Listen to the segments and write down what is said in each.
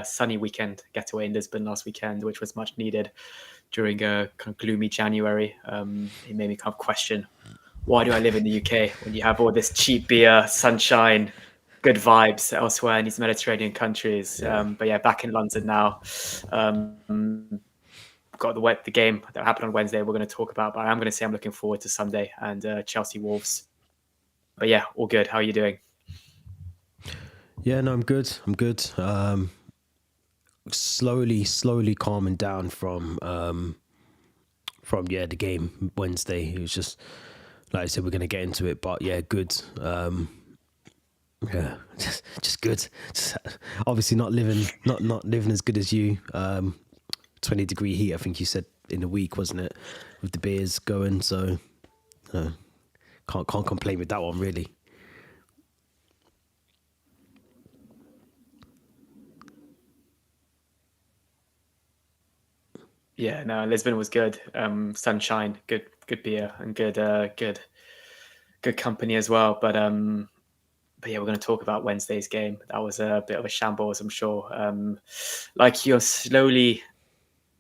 sunny weekend getaway in Lisbon last weekend, which was much needed during a kind of gloomy January. It made me kind of question, why do I live in the UK when you have all this cheap beer, sunshine, good vibes elsewhere in these Mediterranean countries? But yeah, back in London now. Got the game that happened on Wednesday we're going to talk about, but I'm going to say I'm looking forward to Sunday and Chelsea Wolves. But yeah, all good. How are you doing? Yeah, no, I'm good. Slowly calming down from the game Wednesday. It was just like I said, we're gonna get into it, but yeah, good. Yeah, just good. Obviously, not living as good as you. 20-degree heat, I think you said in a week, wasn't it? With the beers going, so can't complain with that one really. Yeah, no, Lisbon was good. Sunshine, good beer, and good company as well. But yeah, we're going to talk about Wednesday's game. That was a bit of a shambles, I'm sure. Like you're slowly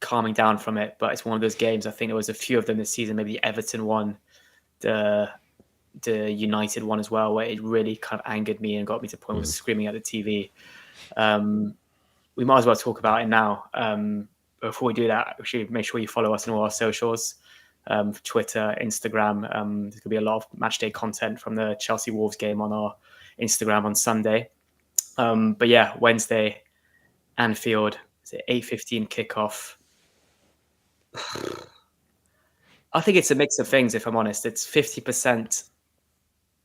calming down from it, but it's one of those games. I think there was a few of them this season. Maybe the Everton one, the United one as well, where it really kind of angered me and got me to the point where I was screaming at the TV. We might as well talk about it now. Before we do that, we should make sure you follow us on all our socials, Twitter, Instagram. There's going to be a lot of matchday content from the Chelsea Wolves game on our Instagram on Sunday. But yeah, Wednesday, Anfield, it's an 8:15 kickoff. I think it's a mix of things, if I'm honest. It's 50%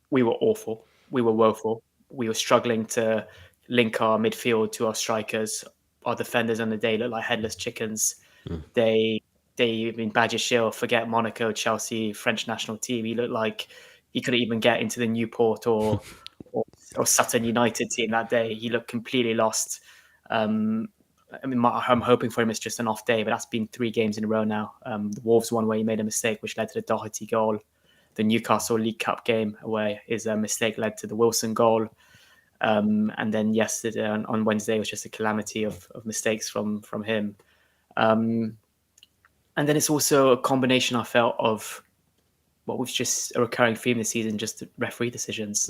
we were awful. We were woeful. We were struggling to link our midfield to our strikers. Our defenders on the day look like headless chickens. They I mean, Badiashile, forget Monaco, Chelsea, French national team. He looked like he couldn't even get into the Newport or Sutton United team that day. He looked completely lost. I mean, I'm hoping for him it's just an off day, but that's been 3 games in a row now. The Wolves one where he made a mistake, which led to the Doherty goal. The Newcastle League Cup game where his mistake led to the Wilson goal. And then yesterday on Wednesday was just a calamity of mistakes from him. And then it's also a combination, I felt, of what was just a recurring theme this season, just referee decisions.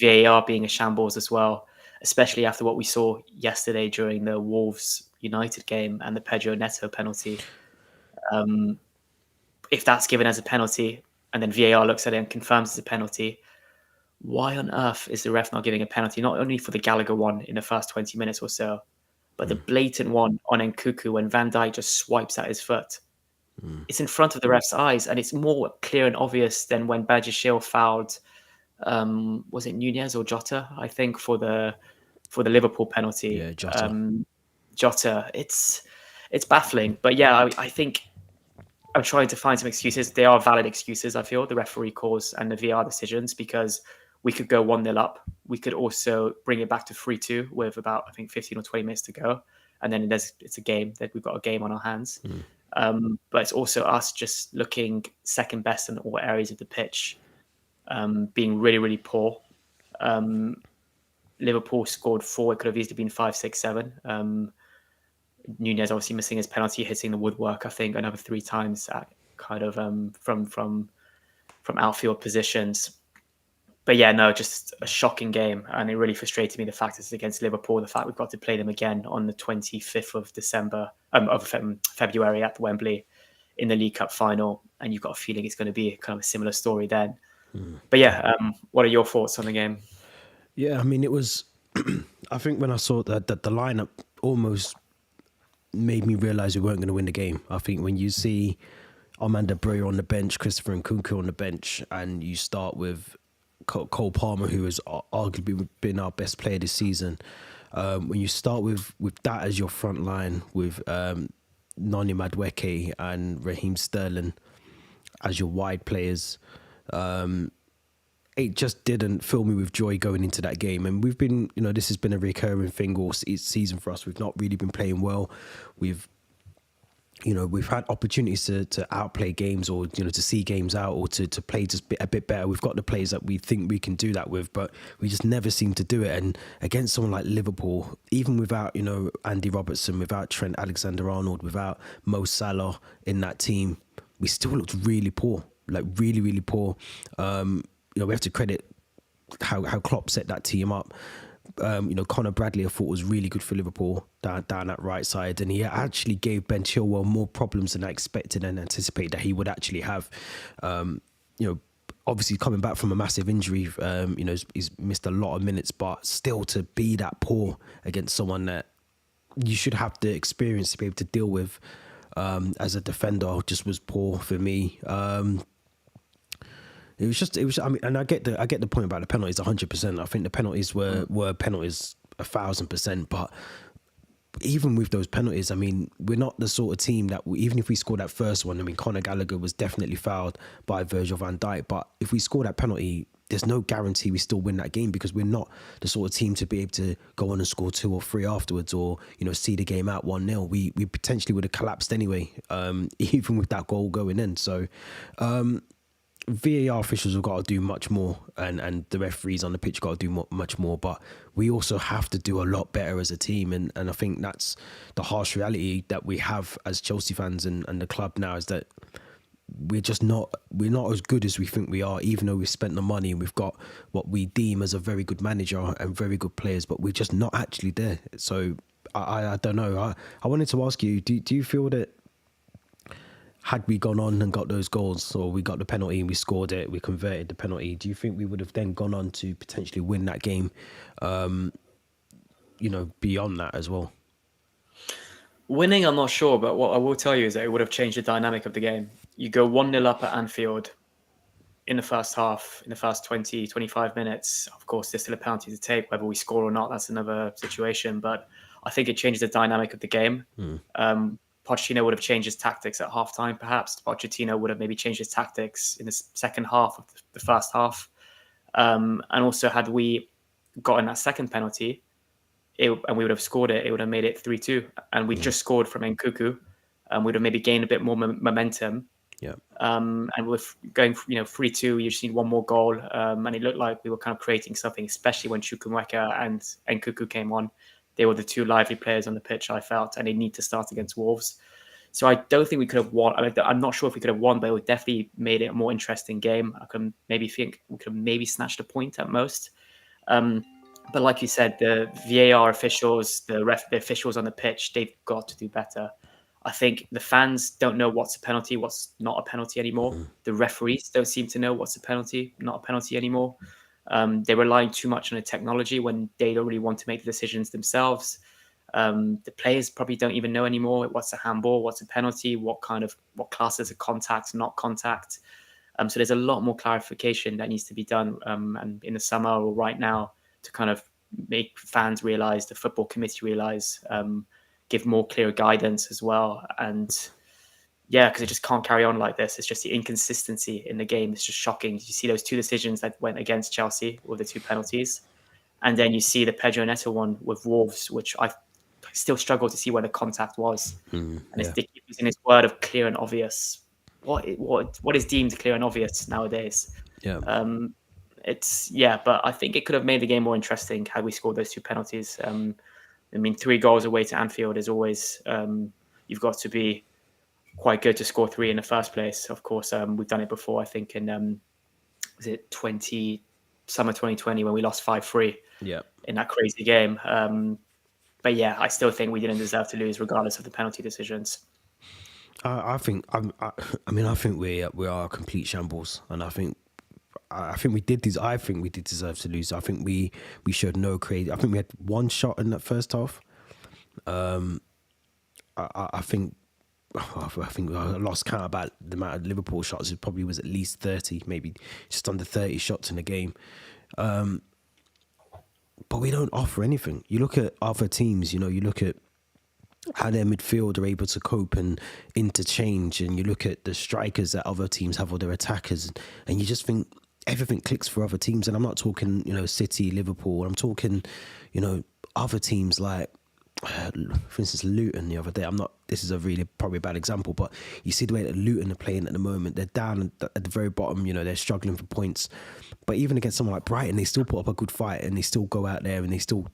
VAR being a shambles as well, especially after what we saw yesterday during the Wolves United game and the Pedro Neto penalty. If that's given as a penalty and then VAR looks at it and confirms it's a penalty, why on earth is the ref not giving a penalty, not only for the Gallagher one in the first 20 minutes or so, but the blatant one on Nkuku when Van Dijk just swipes at his foot? It's in front of the ref's eyes, and it's more clear and obvious than when Badiashile fouled, was it Nunez or Jota, I think, for the Liverpool penalty. Yeah, Jota. Jota. It's baffling. But yeah, I think I'm trying to find some excuses. They are valid excuses, I feel, the referee calls and the VR decisions, because we could go 1-0 up. We could also bring it back to 3-2 with about, I think, 15 or 20 minutes to go. And then it's a game that we've got a game on our hands. But it's also us just looking second best in all areas of the pitch, being really, really poor. Liverpool scored 4. It could have easily been 5, 6, 7. Nunez obviously missing his penalty, hitting the woodwork, I think, another 3 times at kind of from outfield positions. But yeah, no, just a shocking game. And it really frustrated me, the fact it's against Liverpool, the fact we've got to play them again on the 25th of February at Wembley in the League Cup final. And you've got a feeling it's going to be kind of a similar story then. But yeah, what are your thoughts on the game? Yeah, I mean, it was, I think when I saw that the lineup almost made me realise we weren't going to win the game. I think when you see Armando Broja on the bench, Christopher Nkunku on the bench, and you start with Cole Palmer, who has arguably been our best player this season, when you start with that as your front line, with Noni Madueke and Raheem Sterling as your wide players, it just didn't fill me with joy going into that game. And we've been, this has been a recurring thing all season for us. We've not really been playing well. We've we've had opportunities to outplay games, or to see games out, or to play just a bit better. We've got the players that we think we can do that with, but we just never seem to do it. And against someone like Liverpool, even without Andy Robertson, without Trent Alexander-Arnold, without Mo Salah in that team, we still looked really poor, like really really poor. We have to credit how Klopp set that team up. Conor Bradley I thought was really good for Liverpool down that right side, and he actually gave Ben Chilwell more problems than I expected and anticipated that he would actually have. Obviously coming back from a massive injury, he's missed a lot of minutes, but still to be that poor against someone that you should have the experience to be able to deal with as a defender just was poor for me. It was. I mean, and I get the point about the penalties 100%. I think the penalties were penalties 1,000%. But even with those penalties, I mean, we're not the sort of team that even if we score that first one, I mean, Conor Gallagher was definitely fouled by Virgil van Dijk. But if we score that penalty, there's no guarantee we still win that game, because we're not the sort of team to be able to go on and score 2 or 3 afterwards, or see the game out 1-0. We potentially would have collapsed anyway, even with that goal going in. So. VAR officials have got to do much more, and the referees on the pitch got to do much more, but we also have to do a lot better as a team, and I think that's the harsh reality that we have as Chelsea fans and the club now, is that we're not as good as we think we are, even though we've spent the money and we've got what we deem as a very good manager and very good players, but we're just not actually there. So I don't know. I wanted to ask you, do you feel that had we gone on and got those goals, or we got the penalty and we scored it, we converted the penalty, do you think we would have then gone on to potentially win that game, beyond that as well? Winning, I'm not sure, but what I will tell you is that it would have changed the dynamic of the game. You go 1-0 up at Anfield in the first half, in the first 20, 25 minutes. Of course, there's still a penalty to take. Whether we score or not, that's another situation. But I think it changes the dynamic of the game. Pochettino would have changed his tactics at halftime, perhaps. Pochettino would have maybe changed his tactics in the second half of the first half. And also, had we gotten that second penalty, and we would have scored it, it would have made it 3-2. And we just scored from Nkunku, and we'd have maybe gained a bit more momentum. Yeah. And with going 3-2, you just need one more goal. And it looked like we were kind of creating something, especially when Chukwuemeka and Nkunku came on. They were the 2 lively players on the pitch, I felt, and they need to start against Wolves. So I don't think we could have won. I'm not sure if we could have won, but it would definitely made it a more interesting game. I can maybe think we could have maybe snatched a point at most. But like you said, the VAR officials, the officials on the pitch, they've got to do better. I think the fans don't know what's a penalty, what's not a penalty anymore. The referees don't seem to know what's a penalty, not a penalty anymore. They're relying too much on the technology when they don't really want to make the decisions themselves. The players probably don't even know anymore what's a handball, what's a penalty, what class is a contact, not contact. So there's a lot more clarification that needs to be done and in the summer or right now to kind of make fans realize, the football committee realize, give more clear guidance as well. And yeah, because it just can't carry on like this. It's just the inconsistency in the game. It's just shocking. You see those 2 decisions that went against Chelsea with the 2 penalties. And then you see the Pedro Neto one with Wolves, which I still struggle to see where the contact was. It's the keeper's in his word of clear and obvious. What is deemed clear and obvious nowadays? Yeah. But I think it could have made the game more interesting had we scored those 2 penalties. 3 goals away to Anfield is always, you've got to be quite good to score 3 in the first place. Of course, we've done it before, I think, in was it summer 2020 when we lost 5-3 in that crazy game. But yeah, I still think we didn't deserve to lose regardless of the penalty decisions. I think we are complete shambles, and I think we did deserve to lose. I think we showed no creative. I think we had 1 shot in that first half. I think I lost count about the amount of Liverpool shots. It probably was at least 30, maybe just under 30 shots in the game. But we don't offer anything. You look at other teams, you look at how their midfield are able to cope and interchange, and you look at the strikers that other teams have or their attackers, and you just think everything clicks for other teams. And I'm not talking, City, Liverpool. I'm talking, other teams like for instance, Luton the other day. This is a really probably a bad example, but you see the way that Luton are playing at the moment. They're down at the very bottom. They're struggling for points. But even against someone like Brighton, they still put up a good fight, and they still go out there and they still,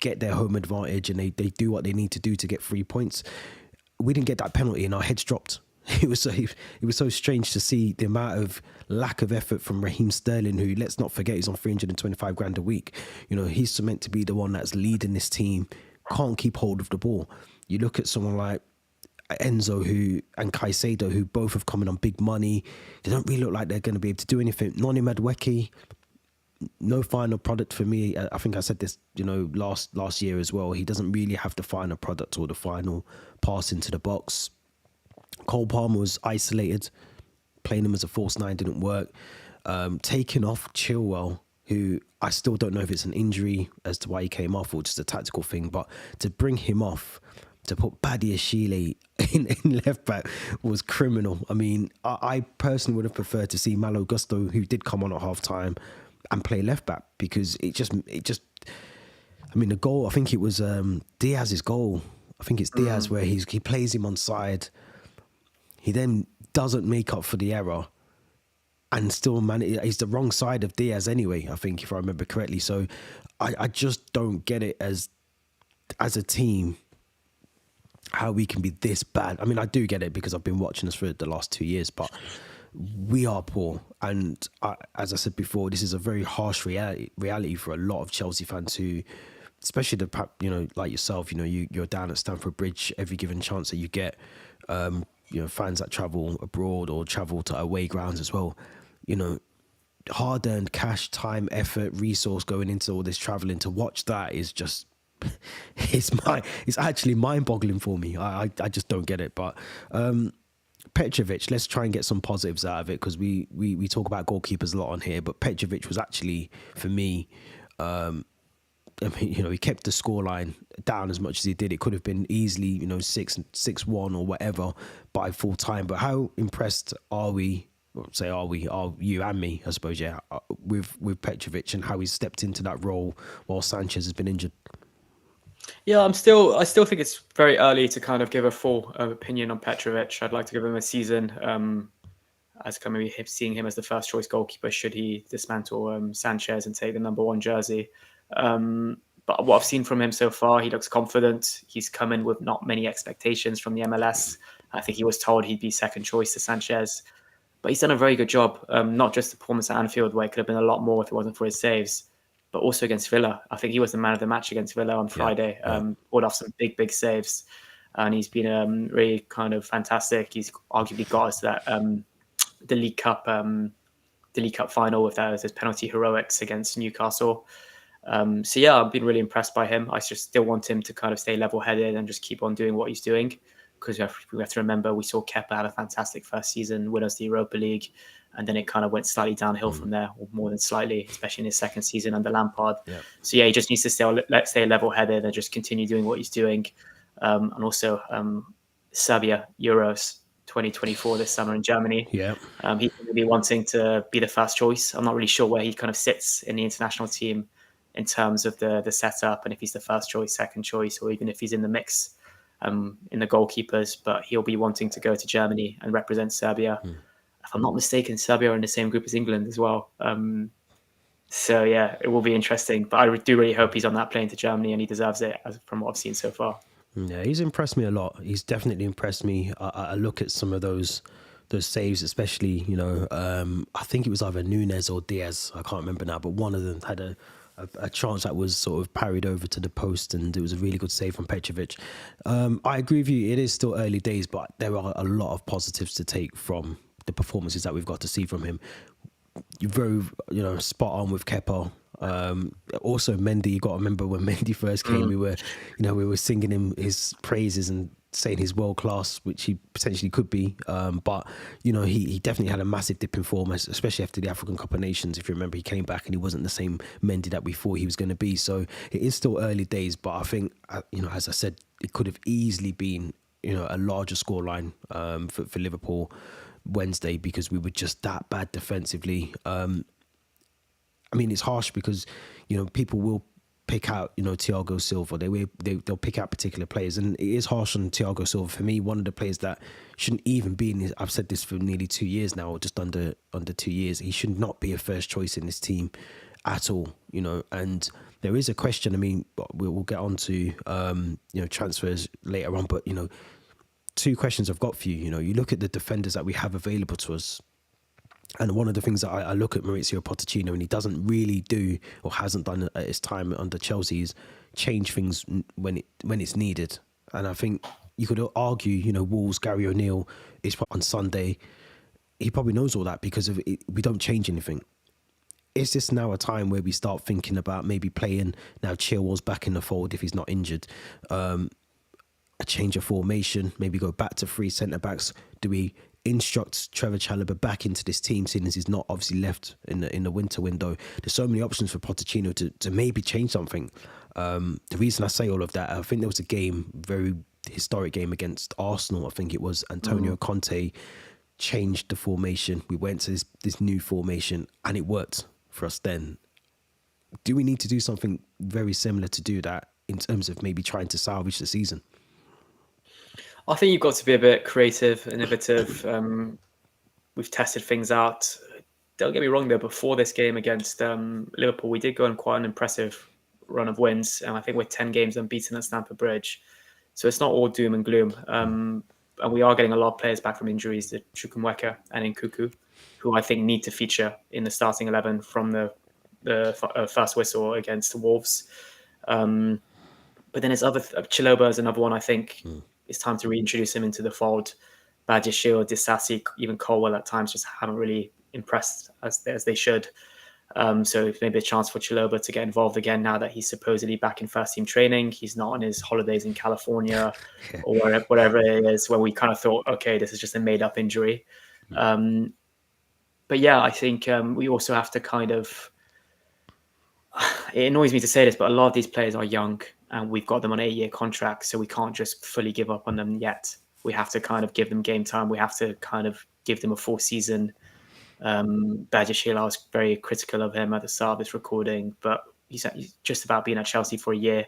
get their home advantage, and they do what they need to do to get 3 points. We didn't get that penalty, and our heads dropped. It was so strange to see the amount of lack of effort from Raheem Sterling, who, let's not forget, he's on 325 grand a week. He's meant to be the one that's leading this team, can't keep hold of the ball. You look at someone like Enzo and Caicedo, who both have come in on big money. They don't really look like they're going to be able to do anything. Noni Madueke, no final product for me. I think I said this, last year as well. He doesn't really have the final product or the final pass into the box. Cole Palmer was isolated. Playing him as a false nine didn't work. Taking off Chilwell, who I still don't know if it's an injury as to why he came off or just a tactical thing, but to bring him off, to put Badia Shile in left back was criminal. I mean, I personally would have preferred to see Malo Gusto, who did come on at half time, and play left back, because it just I mean, the goal, I think it was Diaz's goal. I think it's Diaz where he plays him on side. He then doesn't make up for the error and still he's the wrong side of Diaz anyway, I think, if I remember correctly. So I just don't get it as a team, how we can be this bad. I mean, I do get it because I've been watching us for the last 2 years, but we are poor. And as I said before, this is a very harsh reality for a lot of Chelsea fans who, especially like yourself, you're down at Stamford Bridge every given chance that you get. Fans that travel abroad or travel to away grounds as well, hard-earned cash, time, effort, resource going into all this traveling, to watch that is just, it's actually mind-boggling for me. I just don't get it. But Petrovic, let's try and get some positives out of it, because we talk about goalkeepers a lot on here, but Petrovic was actually, for me, I mean, he kept the scoreline down as much as he did. It could have been easily, 6-1 or whatever by full time. But how impressed are we? Are you and me, I suppose, with Petrovic and how he's stepped into that role while Sanchez has been injured? Yeah, I still think it's very early to kind of give a full opinion on Petrovic. I'd like to give him a season as kind of seeing him as the first choice goalkeeper should he dismantle Sanchez and take the number 1 jersey. But what I've seen from him so far, he looks confident. He's come in with not many expectations from the MLS. I think he was told he'd be second choice to Sanchez, but he's done a very good job. Not just the performance at Anfield, where it could have been a lot more if it wasn't for his saves, but also against Villa. I think he was the man of the match against Villa on Friday. Pulled off some big saves, and he's been really kind of fantastic. He's arguably got us that the League Cup final with his penalty heroics against Newcastle. So yeah, I've been really impressed by him. I just still want him to kind of stay level-headed and just keep on doing what he's doing, because we have to remember we saw Kepa had a fantastic first season, win us the Europa League, and then it kind of went slightly downhill from there, or more than slightly, especially in his second season under Lampard. Yeah. So yeah, he just needs to stay level-headed and just continue doing what he's doing. And also Serbia Euros 2024 this summer in Germany. Yeah, he's going to be wanting to be the first choice. I'm not really sure where he kind of sits in the international team in terms of the setup, and if he's the first choice, second choice, or even if he's in the mix in the goalkeepers. But he'll be wanting to go to Germany and represent Serbia. If I'm not mistaken, Serbia are in the same group as England as well. So yeah, it will be interesting. But I do really hope he's on that plane to Germany, and he deserves it from what I've seen so far. Yeah, he's impressed me a lot. He's definitely impressed me. I look at some of those saves, especially, I think it was either Nunes or Diaz. I can't remember now, but one of them had a chance that was sort of parried over to the post, and it was a really good save from Petrovic. I agree with you. It is still early days, but there are a lot of positives to take from the performances that we've got to see from him. You're very, spot on with Kepa. Also Mendy, you got to remember when Mendy first came, we were singing him his praises and saying he's world class, which he potentially could be. But he definitely had a massive dip in form, especially after the African Cup of Nations. If you remember, he came back and he wasn't the same Mendy that we thought he was going to be. So it is still early days, but I think as I said, it could have easily been a larger scoreline for Liverpool Wednesday, because we were just that bad defensively. I mean, it's harsh because, people will pick out, Thiago Silva. They'll pick out particular players, and it is harsh on Thiago Silva. For me, one of the players that shouldn't even be in this. I've said this for nearly 2 years now, or just under 2 years. He should not be a first choice in this team at all, And there is a question. I mean, we'll get on to transfers later on, but two questions I've got for you. You look at the defenders that we have available to us. And one of the things that I look at Maurizio Pochettino, and he doesn't really do, or hasn't done at his time under Chelsea, is change things when it's needed. And I think you could argue, Wolves, Gary O'Neill is on Sunday. He probably knows all that because of it, we don't change anything. Is this now a time where we start thinking about maybe playing now Chilwell's back in the fold if he's not injured? A change of formation, maybe go back to 3 centre-backs. Do we instruct Trevor Chalobah back into this team, seeing as he's not obviously left in the winter window? There's so many options for Pochettino to maybe change something. The reason I say all of that, I think there was a game, very historic game against Arsenal. I think it was Antonio Conte changed the formation. We went to this new formation and it worked for us then. Do we need to do something very similar to do that in terms of maybe trying to salvage the season? I think you've got to be a bit creative, innovative. We've tested things out. Don't get me wrong, though, before this game against Liverpool, we did go on quite an impressive run of wins. And I think we're 10 games unbeaten at Stamford Bridge. So it's not all doom and gloom. And we are getting a lot of players back from injuries, to Chukwuemeka and Nkuku, who I think need to feature in the starting 11 from the first whistle against the Wolves. But then there's Chalobah is another one, I think. It's time to reintroduce him into the fold. Badiashile, Disasi, even Colwell at times just haven't really impressed as they should. So maybe a chance for Chalobah to get involved again now that he's supposedly back in first team training. He's not on his holidays in California or whatever it is, where we kind of thought, okay, this is just a made up injury. But yeah, I think we also have to kind of, it annoys me to say this, but a lot of these players are young and we've got them on 8-year contracts, so we can't just fully give up on them yet. We have to kind of give them game time. We have to kind of give them a full season. Badiashile, I was very critical of him at the start of this recording, but he's just about been at Chelsea for a year.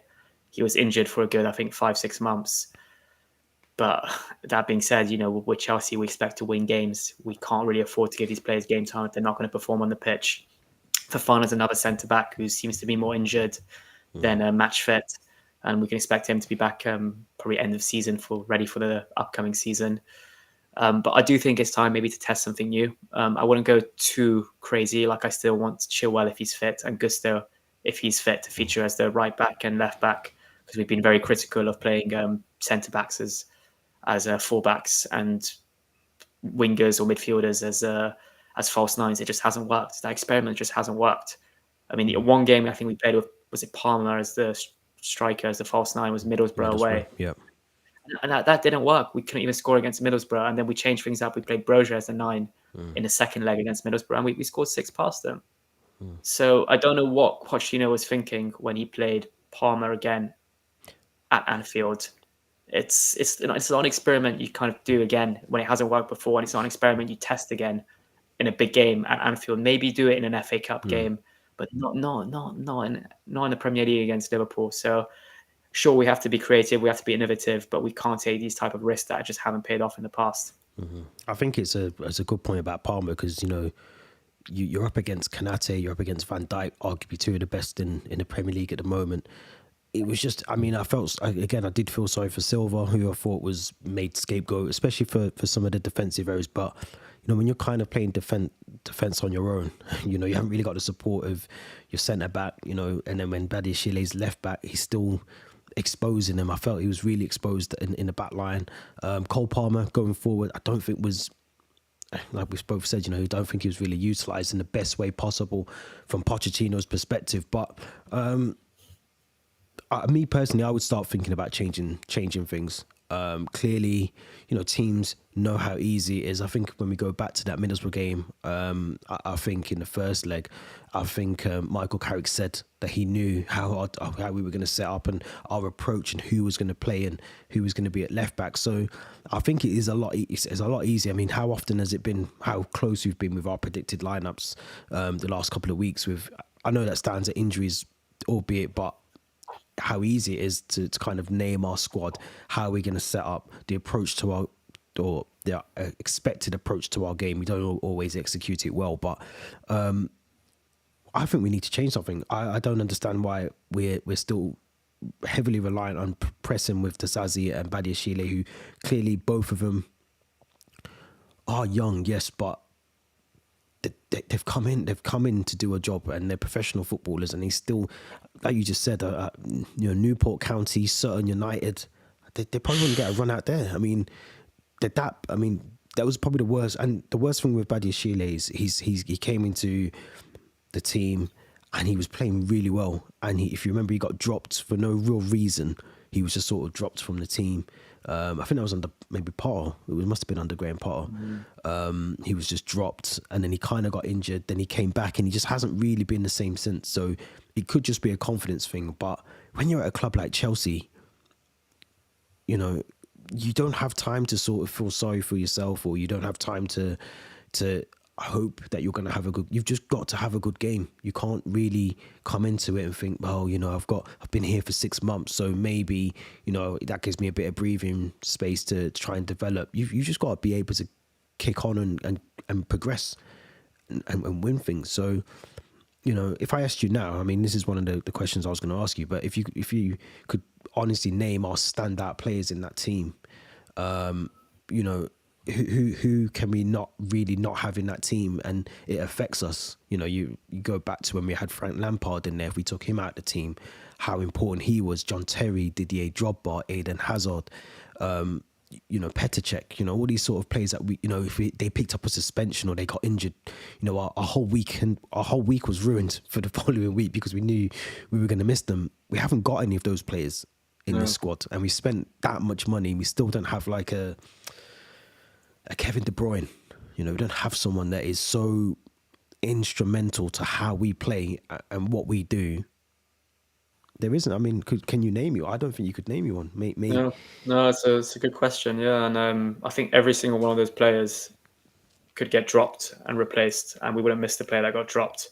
He was injured for a good, I think, 5-6 months. But that being said, with Chelsea, we expect to win games. We can't really afford to give these players game time if they're not going to perform on the pitch. Fofana's another centre-back who seems to be more injured than match fit. And we can expect him to be back probably end of season ready for the upcoming season. But I do think it's time maybe to test something new. I wouldn't go too crazy. Like I still want Chilwell if he's fit and Gusto if he's fit to feature as the right back and left back, because we've been very critical of playing centre-backs as full-backs and wingers or midfielders as false nines. It just hasn't worked. That experiment just hasn't worked. I mean, one game I think we played with, was it Palmer as the striker, as the false nine, was Middlesbrough away. Yeah. And that didn't work. We couldn't even score against Middlesbrough. And then we changed things up. We played Broja as the 9 in the second leg against Middlesbrough. And we scored 6 past them. So I don't know what Pochettino was thinking when he played Palmer again at Anfield. It's not an experiment you kind of do again when it hasn't worked before. And it's not an experiment you test again in a big game at Anfield. Maybe do it in an FA Cup game, but not in the Premier League against Liverpool. So sure, we have to be creative, we have to be innovative, but we can't take these type of risks that just haven't paid off in the past. I think it's a good point about Palmer, because you're up against Kanate, you're up against Van Dijk, arguably two of the best in the Premier League at the moment. It was just, I did feel sorry for Silva, who I thought was made scapegoat, especially for some of the defensive areas. But when you're kind of playing defense on your own, you haven't really got the support of your centre back, and then when Badiashile's left back, he's still exposing him. I felt he was really exposed in the back line. Cole Palmer going forward, I don't think was, like we've both said, I don't think he was really utilised in the best way possible from Pochettino's perspective. But me personally, I would start thinking about changing things. Clearly, teams know how easy it is. I think when we go back to that Middlesbrough game, I think in the first leg, I think Michael Carrick said that he knew how we were going to set up and our approach and who was going to play and who was going to be at left back. So I think it's a lot easier. I mean, how often has it been? How close we've been with our predicted lineups the last couple of weeks? I know that stands at injuries, albeit, but how easy it is to kind of name our squad, how we're going to set up the approach to our, or the expected approach to our game. We don't always execute it well, but I think we need to change something. I don't understand why we're still heavily reliant on pressing with Tasazi and Badiashile, who clearly both of them are young, yes, but they've come in to do a job, and they're professional footballers, and they still, like you just said, Newport County, Sutton United, they probably wouldn't get a run out there. I mean, that was probably the worst, and the worst thing with Badiashile is he came into the team and he was playing really well, and if you remember, he got dropped for no real reason. He was just sort of dropped from the team. I think that was under maybe Potter. Must have been under Graham Potter. He was just dropped, and then he kind of got injured. Then he came back, and he just hasn't really been the same since. So it could just be a confidence thing. But when you're at a club like Chelsea, you know, you don't have time to sort of feel sorry for yourself, or you don't have time to hope that you're going to have a good. You've just got to have a good game. You can't really come into it and think, well, you know, I've been here for 6 months, so maybe, you know, that gives me a bit of breathing space to try and develop. You just got to be able to kick on and progress and win things. So, you know, if I asked you now, I mean, this is one of the questions I was going to ask you, but if you could honestly name our standout players in that team, you know, who can we not have in that team, and it affects us. You know, you go back to when we had Frank Lampard in there. If we took him out of the team, how important he was. John Terry, Didier Drogba, Eden Hazard, you know, Petr Cech, you know, all these sort of players that we, you know, if they picked up a suspension or they got injured, you know, our whole week was ruined for the following week because we knew we were going to miss them. We haven't got any of those players in this squad, and we spent that much money. We still don't have like a Kevin De Bruyne. You know, we don't have someone that is so instrumental to how we play and what we do. There isn't. I mean, can you name you? I don't think you could name you one. Me. No, it's a good question. Yeah, and I think every single one of those players could get dropped and replaced, and we wouldn't miss the player that got dropped.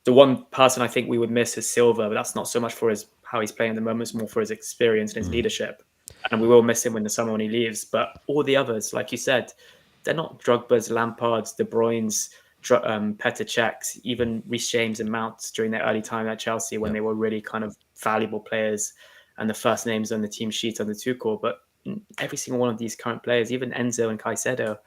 The one person I think we would miss is Silva, but that's not so much for how he's playing at the moment; it's more for his experience and his leadership. And we will miss him in the summer when he leaves. But all the others, like you said, they're not Drogba's, Lampard's, De Bruyne's, Petr Cech's, even Reece James and Mount during their early time at Chelsea when they were really kind of valuable players and the first names on the team sheet under Tuchel. But every single one of these current players, even Enzo and Caicedo,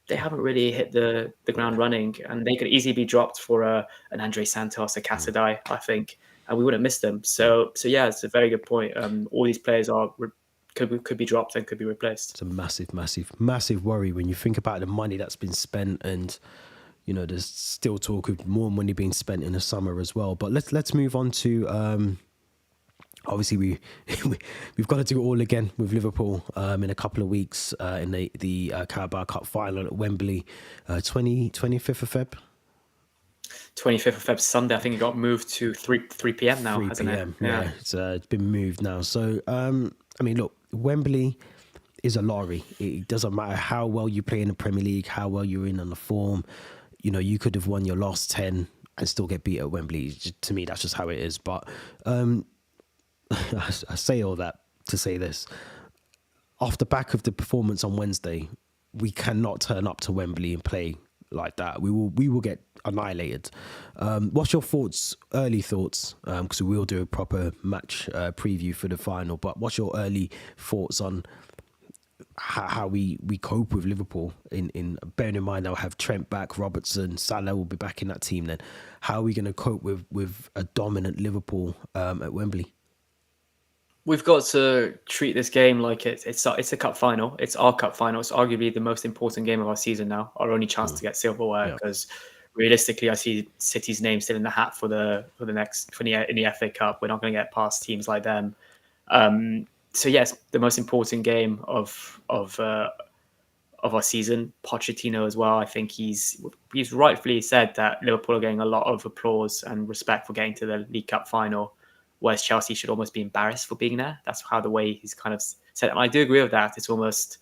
they haven't really hit the ground running, and they could easily be dropped for an Andre Santos, a Casadei, I think, and we wouldn't miss them. So yeah, it's a very good point. All these players could be dropped and could be replaced. It's a massive worry when you think about the money that's been spent, and you know, there's still talk of more money being spent in the summer as well. But let's move on to obviously we've got to do it all again with Liverpool in a couple of weeks in the Carabao Cup final at Wembley, 25th of Feb. 25th of Feb, Sunday. I think it got moved to 3 p.m. now, 3 hasn't p.m. it? Yeah, it's been moved now. So, I mean, look, Wembley is a lottery. It doesn't matter how well you play in the Premier League, how well you're in on the form. You know, you could have won your last 10 and still get beat at Wembley. To me, that's just how it is. But I say all that to say this. Off the back of the performance on Wednesday, we cannot turn up to Wembley and play like that. We will get annihilated. What's your early thoughts? Because we will do a proper match preview for the final. But what's your early thoughts on how we cope with Liverpool? In bearing in mind, I'll have Trent back, Robertson, Salah will be back in that team. Then, how are we going to cope with a dominant Liverpool at Wembley? We've got to treat this game like it's a cup final. It's our cup final. It's arguably the most important game of our season now. Our only chance to get silverware, because realistically, I see City's name still in the hat for the next in the FA Cup. We're not going to get past teams like them. So yes, the most important game of our season. Pochettino as well. I think he's rightfully said that Liverpool are getting a lot of applause and respect for getting to the League Cup final, whereas Chelsea should almost be embarrassed for being there. That's how the way he's kind of said it. And I do agree with that. It's almost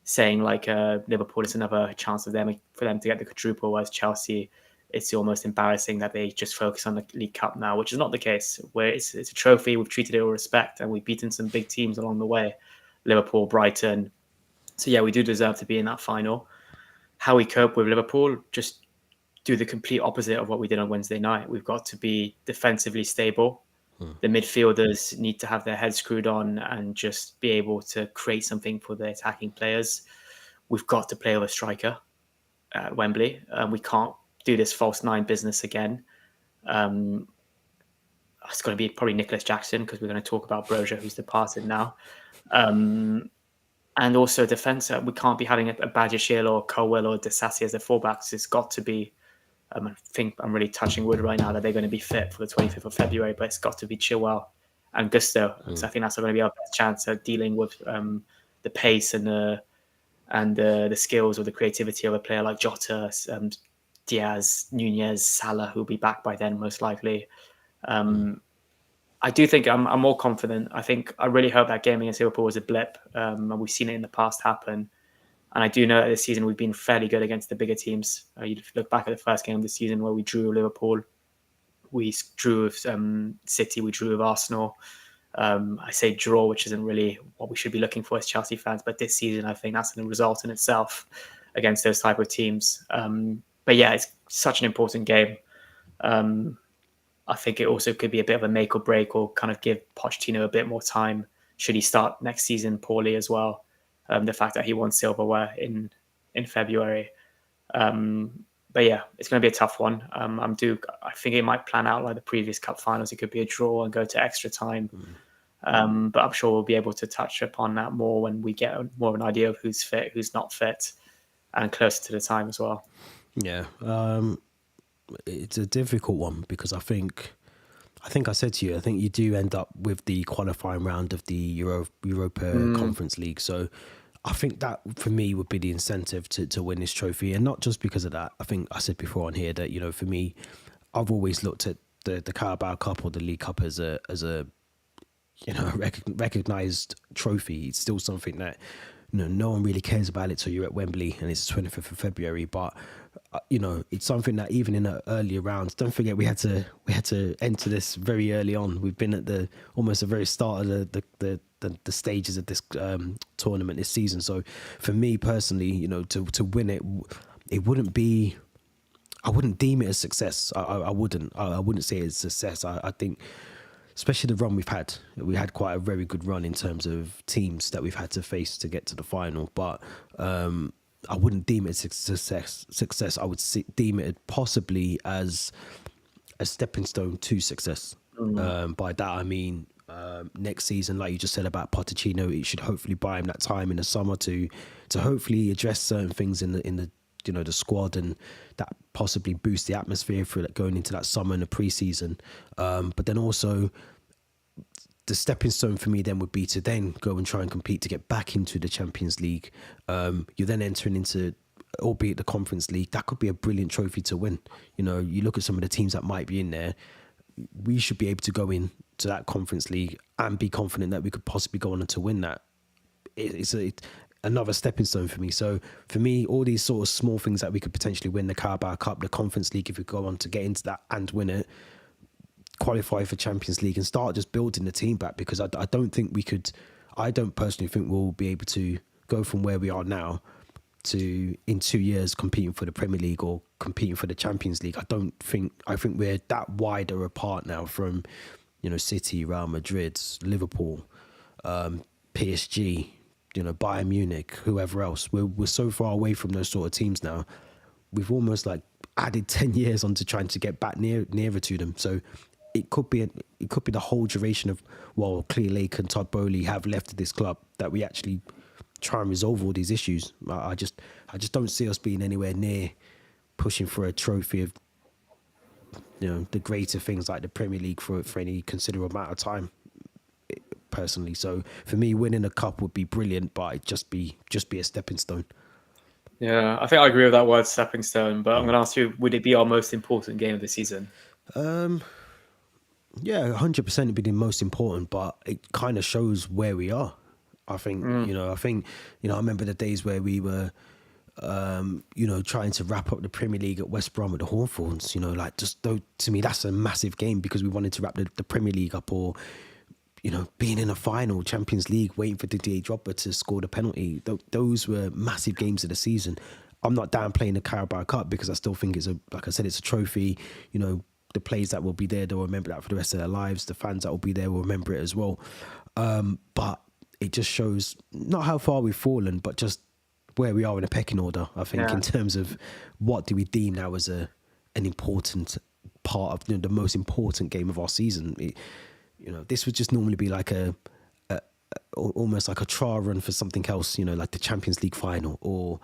saying like Liverpool is another chance for them to get the quadruple, whereas Chelsea it's almost embarrassing that they just focus on the League Cup now, which is not the case. Where it's a trophy, we've treated it with respect, and we've beaten some big teams along the way, Liverpool, Brighton. So yeah, we do deserve to be in that final. How we cope with Liverpool, just do the complete opposite of what we did on Wednesday night. We've got to be defensively stable. The midfielders need to have their heads screwed on and just be able to create something for the attacking players. We've got to play with a striker at Wembley. We can't do this false nine business again. Um, it's going to be probably Nicholas Jackson because we're going to talk about Broja, who's departed now. And also defence. We can't be having a Badiashile or Colwell or Disasi as the fullbacks. It's got to be. I think I'm really touching wood right now that they're going to be fit for the 25th of February, but it's got to be Chilwell and Gusto. So I think that's going to be our best chance at dealing with the pace and the skills or the creativity of a player like Jota, Diaz, Nunez, Salah, who'll be back by then most likely. I do think I'm more confident. I really hope that game against Liverpool was a blip, and we've seen it in the past happen. And I do know that this season we've been fairly good against the bigger teams. You look back at the first game of the season where we drew Liverpool, we drew with City, we drew with Arsenal. I say draw, which isn't really what we should be looking for as Chelsea fans, but this season I think that's a result in itself against those type of teams. But yeah, it's such an important game. I think it also could be a bit of a make or break, or kind of give Pochettino a bit more time should he start next season poorly as well. The fact that he won silverware in February. But yeah, it's going to be a tough one. I think it might plan out like the previous cup finals. It could be a draw and go to extra time. But I'm sure we'll be able to touch upon that more when we get more of an idea of who's fit, who's not fit, and closer to the time as well. Yeah, it's a difficult one because I think I said to you, I think you do end up with the qualifying round of the Europa Conference League. So I think that for me would be the incentive to win this trophy, and not just because of that. I think I said before on here that for me, I've always looked at the Carabao Cup or the League Cup as a recognized trophy. It's still something that no one really cares about it till you're at Wembley and it's the 25th of February. But it's something that even in the earlier rounds, don't forget we had to enter this very early on. We've been at almost the very start of the stages of this tournament this season. So for me personally, to win it, it wouldn't be. I wouldn't deem it a success. I wouldn't say it's a success. I think, especially the run we had quite a very good run in terms of teams that we've had to face to get to the final. But I wouldn't deem it a success. I would deem it possibly as a stepping stone to success. By that I mean next season, like you just said about Pochettino, it should hopefully buy him that time in the summer to hopefully address certain things in the the squad, and that possibly boost the atmosphere for going into that summer and the pre-season. But then also the stepping stone for me then would be to then go and try and compete to get back into the Champions League. You're then entering into, albeit the Conference League, that could be a brilliant trophy to win. You look at some of the teams that might be in there, we should be able to go in to that Conference League and be confident that we could possibly go on to win that. It's another stepping stone for me. So for me, all these sort of small things that we could potentially win, the Carabao Cup, the Conference League, if we go on to get into that and win it, qualify for Champions League and start just building the team back, because I don't think we could, I don't personally think we'll be able to go from where we are now to in 2 years competing for the Premier League or competing for the Champions League. I think we're that wider apart now from, City, Real Madrid, Liverpool, PSG, Bayern Munich, whoever else. We're so far away from those sort of teams now. We've almost like added 10 years onto trying to get back nearer to them. So it could be the whole duration of while Clear Lake and Todd Bowley have left this club that we actually try and resolve all these issues. I just don't see us being anywhere near pushing for a trophy of the greater things like the Premier League for any considerable amount of time, personally. So for me, winning a cup would be brilliant, but it'd just be a stepping stone. Yeah, I think I agree with that word, stepping stone. But I'm going to ask you, would it be our most important game of the season? Yeah, 100% it'd be the most important, but it kind of shows where we are. I think, I remember the days where we were Trying to wrap up the Premier League at West Brom with the Hawthorns. Like just though to me that's a massive game because we wanted to wrap the Premier League up, or being in a final, Champions League, waiting for Didier Drogba to score the penalty. Those were massive games of the season. I'm not downplaying the Carabao Cup because I still think like I said, it's a trophy. The players that will be there, they'll remember that for the rest of their lives. The fans that will be there will remember it as well. But it just shows not how far we've fallen, but just where we are in a pecking order. I think in terms of what do we deem now as an important part of the most important game of our season. This would just normally be like almost like a trial run for something else. Like the Champions League final or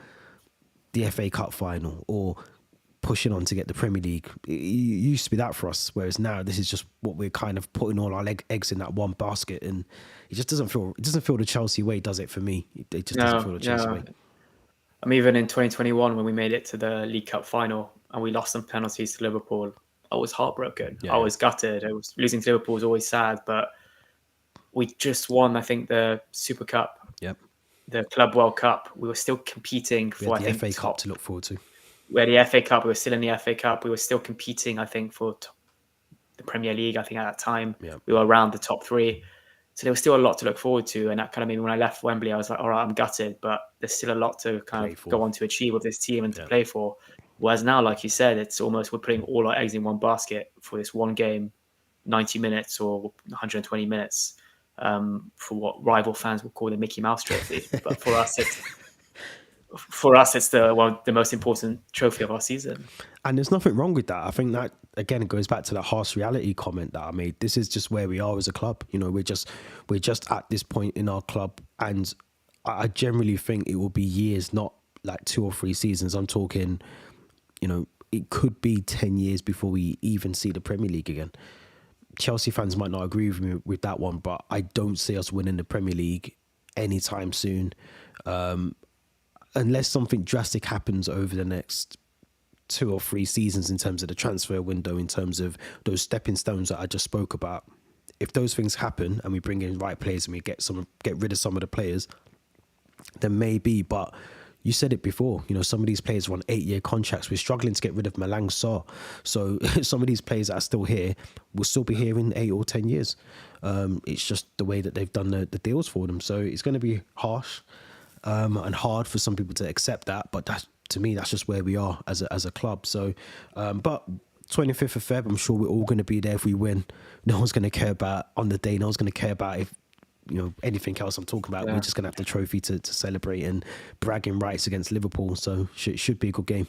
the FA Cup final or pushing on to get the Premier League. It used to be that for us, whereas now this is just what we're kind of putting all our eggs in that one basket, and it just doesn't feel the Chelsea way, does it? For me, it just doesn't feel the Chelsea way. Even in 2021 when we made it to the League Cup final and we lost some penalties to Liverpool, I was heartbroken. I was gutted. Losing to Liverpool was always sad, but we just won, I think, the Super Cup. Yep. The Club World Cup. We were still competing for, the FA Cup to look forward to. We had the FA Cup. We were still in the FA Cup. We were still competing, I think, for the Premier League. I think at that time we were around the top 3. So there was still a lot to look forward to. And that kind of made me, when I left Wembley, I was like, all right, I'm gutted, but there's still a lot to kind of go on to achieve with this team and to play for. Whereas now, like you said, it's almost we're putting all our eggs in one basket for this one game, 90 minutes or 120 minutes, for what rival fans will call the Mickey Mouse Trophy. But for us, it's the most important trophy of our season. And there's nothing wrong with that. I think that, again, it goes back to that harsh reality comment that I made. This is just where we are as a club. We're just at this point in our club, and I generally think it will be years, not like 2 or 3 seasons. I'm talking, it could be 10 years before we even see the Premier League again. Chelsea fans might not agree with me with that one, but I don't see us winning the Premier League anytime soon, unless something drastic happens over the next 2 or 3 seasons in terms of the transfer window, in terms of those stepping stones that I just spoke about. If those things happen and we bring in right players and we get rid of some of the players, then maybe. But you said it before, some of these players are on 8-year contracts. We're struggling to get rid of Malang Sarr. So some of these players that are still here will still be here in 8 or 10 years. It's just the way that they've done the deals for them. So it's going to be harsh and hard for some people to accept that. But to me, that's just where we are as a club. So, but 25th of Feb, I'm sure we're all going to be there if we win. No one's going to care about on the day. No one's going to care about if anything else I'm talking about. We're just going to have the trophy to celebrate and bragging rights against Liverpool. So should be a good game.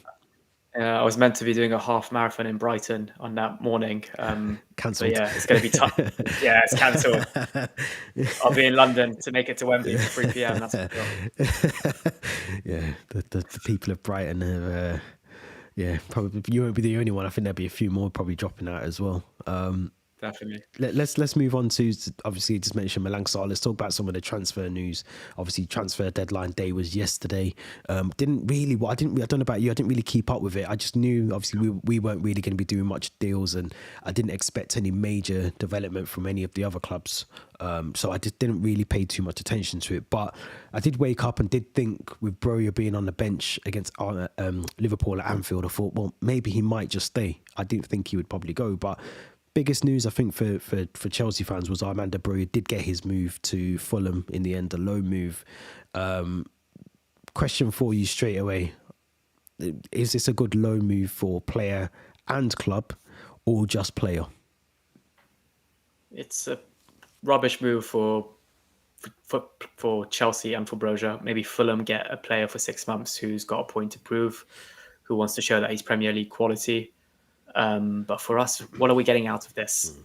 I was meant to be doing a half marathon in Brighton on that morning. Cancelled. So it's going to be tough. It's cancelled. I'll be in London to make it to Wembley for 3 p.m. That's for sure. The people of Brighton have, probably you won't be the only one. I think there'll be a few more probably dropping out as well. Definitely. Let's move on to, obviously, just mentioned Malang Sarr. Let's talk about some of the transfer news. Obviously, transfer deadline day was yesterday. I don't know about you. I didn't really keep up with it. I just knew, obviously, we weren't really going to be doing much deals, and I didn't expect any major development from any of the other clubs. So I just didn't really pay too much attention to it. But I did wake up and did think, with Broja being on the bench against Liverpool at Anfield, I thought, well, maybe he might just stay. I didn't think he would probably go, but biggest news, I think, for Chelsea fans was Armando Broja did get his move to Fulham in the end, a loan move. Question for you straight away. Is this a good loan move for player and club, or just player? It's a rubbish move for Chelsea and for Broja. Maybe Fulham get a player for 6 months who's got a point to prove, who wants to show that he's Premier League quality. But for us, what are we getting out of this?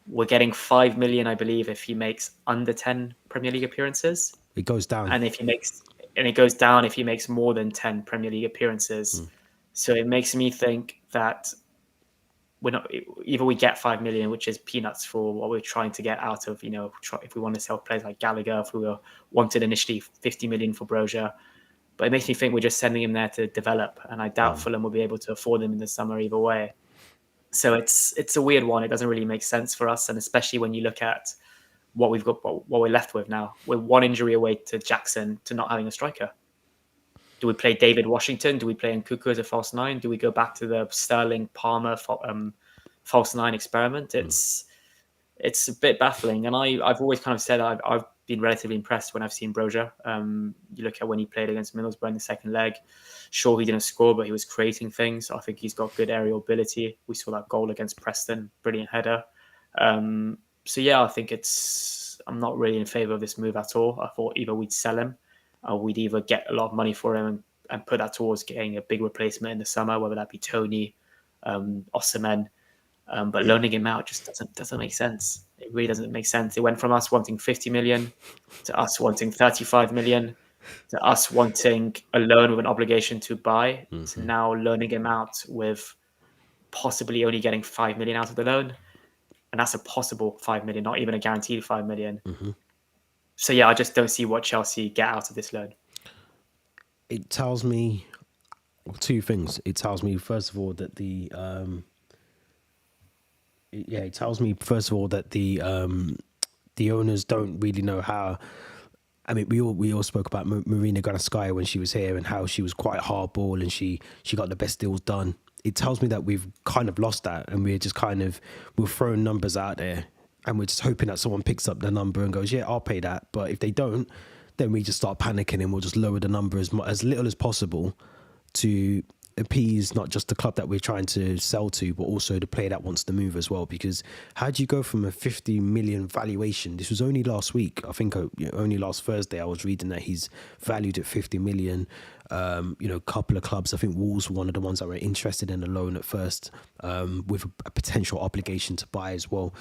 We're getting 5 million, I believe, if he makes under 10 Premier League appearances. It goes down. And it goes down if he makes more than 10 Premier League appearances. So it makes me think that either we get 5 million, which is peanuts for what we're trying to get out of, if we want to sell players like Gallagher, if we wanted initially 50 million for Broja. But it makes me think we're just sending him there to develop. And I doubt Fulham will be able to afford him in the summer either way. So it's a weird one. It doesn't really make sense for us. And especially when you look at what we've got, what we're left with now. We're one injury away to Jackson to not having a striker. Do we play David Washington? Do we play Nkuku as a false nine? Do we go back to the Sterling Palmer false nine experiment? It's a bit baffling, and I've always kind of said I've been relatively impressed when I've seen Broja. You look at when he played against Middlesbrough in the second leg. Sure, he didn't score, but he was creating things. I think he's got good aerial ability. We saw that goal against Preston, brilliant header. So yeah, I think I'm not really in favour of this move at all. I thought either we'd sell him, or we'd either get a lot of money for him and put that towards getting a big replacement in the summer, whether that be Tony, Osimhen. But loaning him out just doesn't make sense. It really doesn't make sense. It went from us wanting 50 million to us wanting 35 million to us wanting a loan with an obligation to buy to now loaning him out with possibly only getting 5 million out of the loan. And that's a possible 5 million, not even a guaranteed 5 million. So yeah, I just don't see what Chelsea get out of this loan. It tells me two things. It tells me, first of all, that it tells me first of all that the owners don't really know how. I mean, we all spoke about Marina Granovskaya when she was here and how she was quite hardball and she got the best deals done. It tells me that we've kind of lost that, and we're just we're throwing numbers out there, and we're just hoping that someone picks up the number and goes, yeah, I'll pay that. But if they don't, then we just start panicking and we'll just lower the number as little as possible to appease not just the club that we're trying to sell to, but also the player that wants to move as well. Because how do you go from a 50 million valuation? This was only last week. I think only last Thursday I was reading that he's valued at 50 million. A couple of clubs, I think Wolves were one of the ones that were interested in a loan at first, with a potential obligation to buy as well.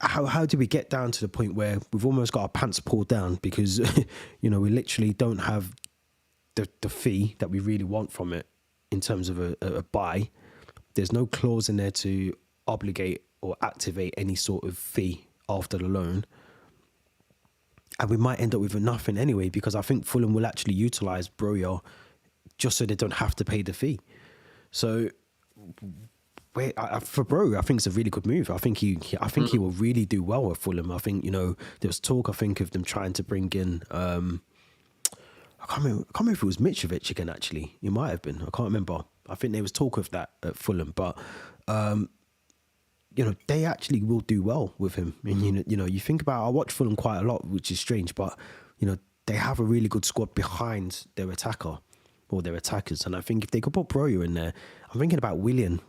How do we get down to the point where we've almost got our pants pulled down because we literally don't have the fee that we really want from it in terms of a buy? There's no clause in there to obligate or activate any sort of fee after the loan. And we might end up with nothing anyway, because I think Fulham will actually utilise Broja just so they don't have to pay the fee. So for Broja, I think it's a really good move. I think he will really do well at Fulham. I think, there was talk, I think, of them trying to bring in I can't remember if it was Mitrovic again, actually. It might have been. I can't remember. I think there was talk of that at Fulham. But, they actually will do well with him. And, you think about, I watch Fulham quite a lot, which is strange. But, they have a really good squad behind their attacker or their attackers. And I think if they could put Broja in there, I'm thinking about Willian,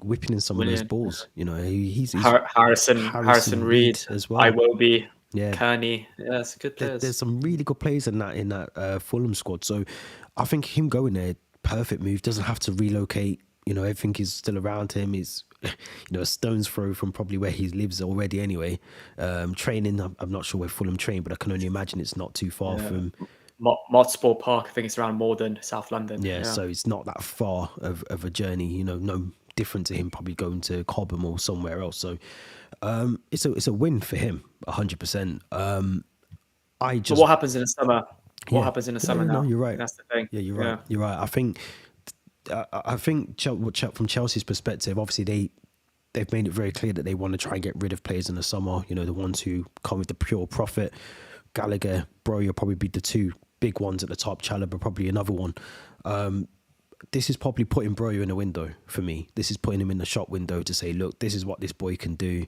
whipping in some of those balls. He's Harrison Reed as well. I will be. Yeah, Kearney. Yeah, it's good players. There's some really good players in that Fulham squad. So I think him going there, perfect move. Doesn't have to relocate. Everything is still around him. He's a stone's throw from probably where he lives already. Anyway, training. I'm not sure where Fulham train, but I can only imagine it's not too far from Motspur Park. I think it's around Morden, South London. Yeah, so it's not that far of a journey. No different to him probably going to Cobham or somewhere else. So it's a win for him, 100%. But what happens in the summer? What happens in the summer now? No, you're right. That's the thing. Yeah, you're right. Yeah. You're right. I think from Chelsea's perspective, obviously they've made it very clear that they want to try and get rid of players in the summer. The ones who come with the pure profit. Gallagher, Broja probably be the two big ones at the top. Chalobah probably another one. This is probably putting Broja in a window for me. This is putting him in the shop window to say, look, this is what this boy can do.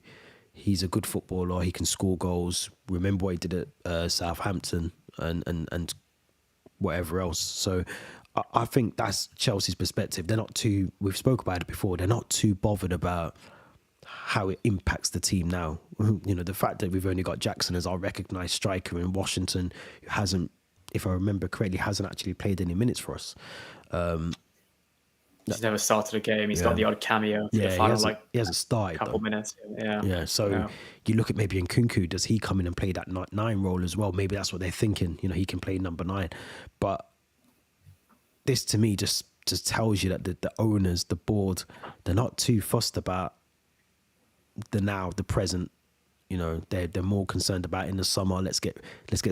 He's a good footballer. He can score goals. Remember what he did at Southampton and whatever else. So I think that's Chelsea's perspective. They're not too, we've spoke about it before, they're not too bothered about how it impacts the team now. The fact that we've only got Jackson as our recognised striker in Washington, who hasn't, if I remember correctly, hasn't actually played any minutes for us. He's never started a game. He's got the odd cameo for the final, he hasn't started couple minutes. Yeah. So you look at maybe Nkunku, does he come in and play that 9 role as well? Maybe that's what they're thinking. He can play number 9. But this to me just tells you that the owners, the board, they're not too fussed about the present. They're more concerned about in the summer. Let's get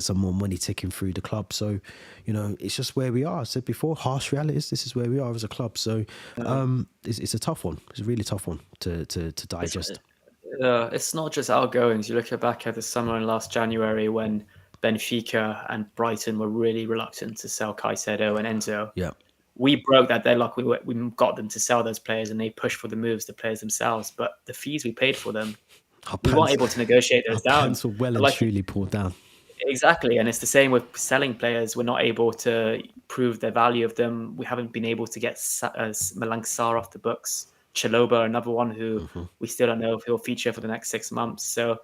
some more money ticking through the club. So, it's just where we are. I said before, harsh realities. This is where we are as a club. So, it's a tough one. It's a really tough one to digest. It's not just outgoings. You look back at the summer and last January when Benfica and Brighton were really reluctant to sell Caicedo and Enzo. Yeah. We broke that deadlock. We got them to sell those players, and they pushed for the moves, the players themselves. But the fees we paid for them, Our we weren't pants, able to negotiate our those down. pants were well and Like truly pulled down. exactly, and it's the same with selling players. We're not able to prove the value of them. We haven't been able to get Malang Sarr off the books. Chaloba, another one who we still don't know if he'll feature for the next 6 months. So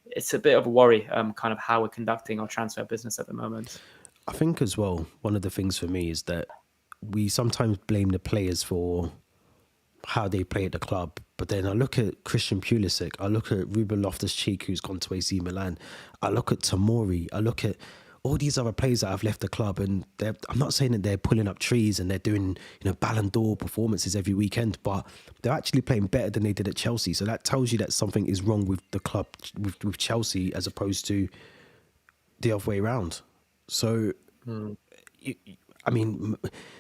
it's a bit of a worry, kind of how we're conducting our transfer business at the moment. I think as well, one of the things for me is that we sometimes blame the players for how they play at the club. But then I look at Christian Pulisic, I look at Ruben Loftus-Cheek, who's gone to AC Milan, I look at Tomori, I look at all these other players that have left the club, and I'm not saying that they're pulling up trees and they're doing, Ballon d'Or performances every weekend, but they're actually playing better than they did at Chelsea. So that tells you that something is wrong with the club, with Chelsea, as opposed to the other way around. So, I mean,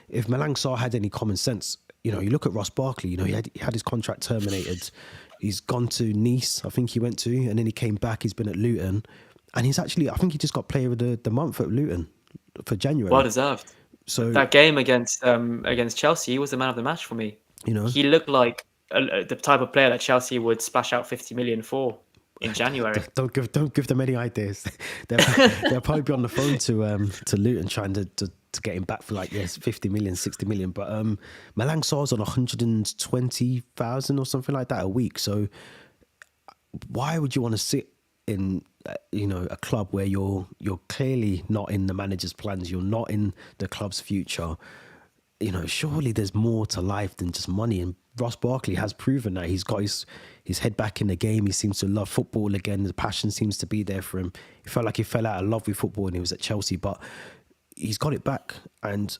if Malang Sarr had any common sense, you look at Ross Barkley, he had his contract terminated. He's gone to Nice, I think he went to, and then he came back. He's been at Luton. And he's actually, I think he just got player of the month at Luton for January. Well deserved. So that game against Chelsea, he was the man of the match for me. He looked like the type of player that Chelsea would splash out 50 million for in January. Don't give them any ideas. They'll probably be on the phone to Luton trying to get him back for 50 million, 60 million. But Malang Sarr's on 120,000 or something like that a week. So why would you want to sit in a club where you're clearly not in the manager's plans, you're not in the club's future? Surely there's more to life than just money. And Ross Barkley has proven that. He's got his head back in the game. He seems to love football again. The passion seems to be there for him. He felt like he fell out of love with football when he was at Chelsea, but he's got it back. And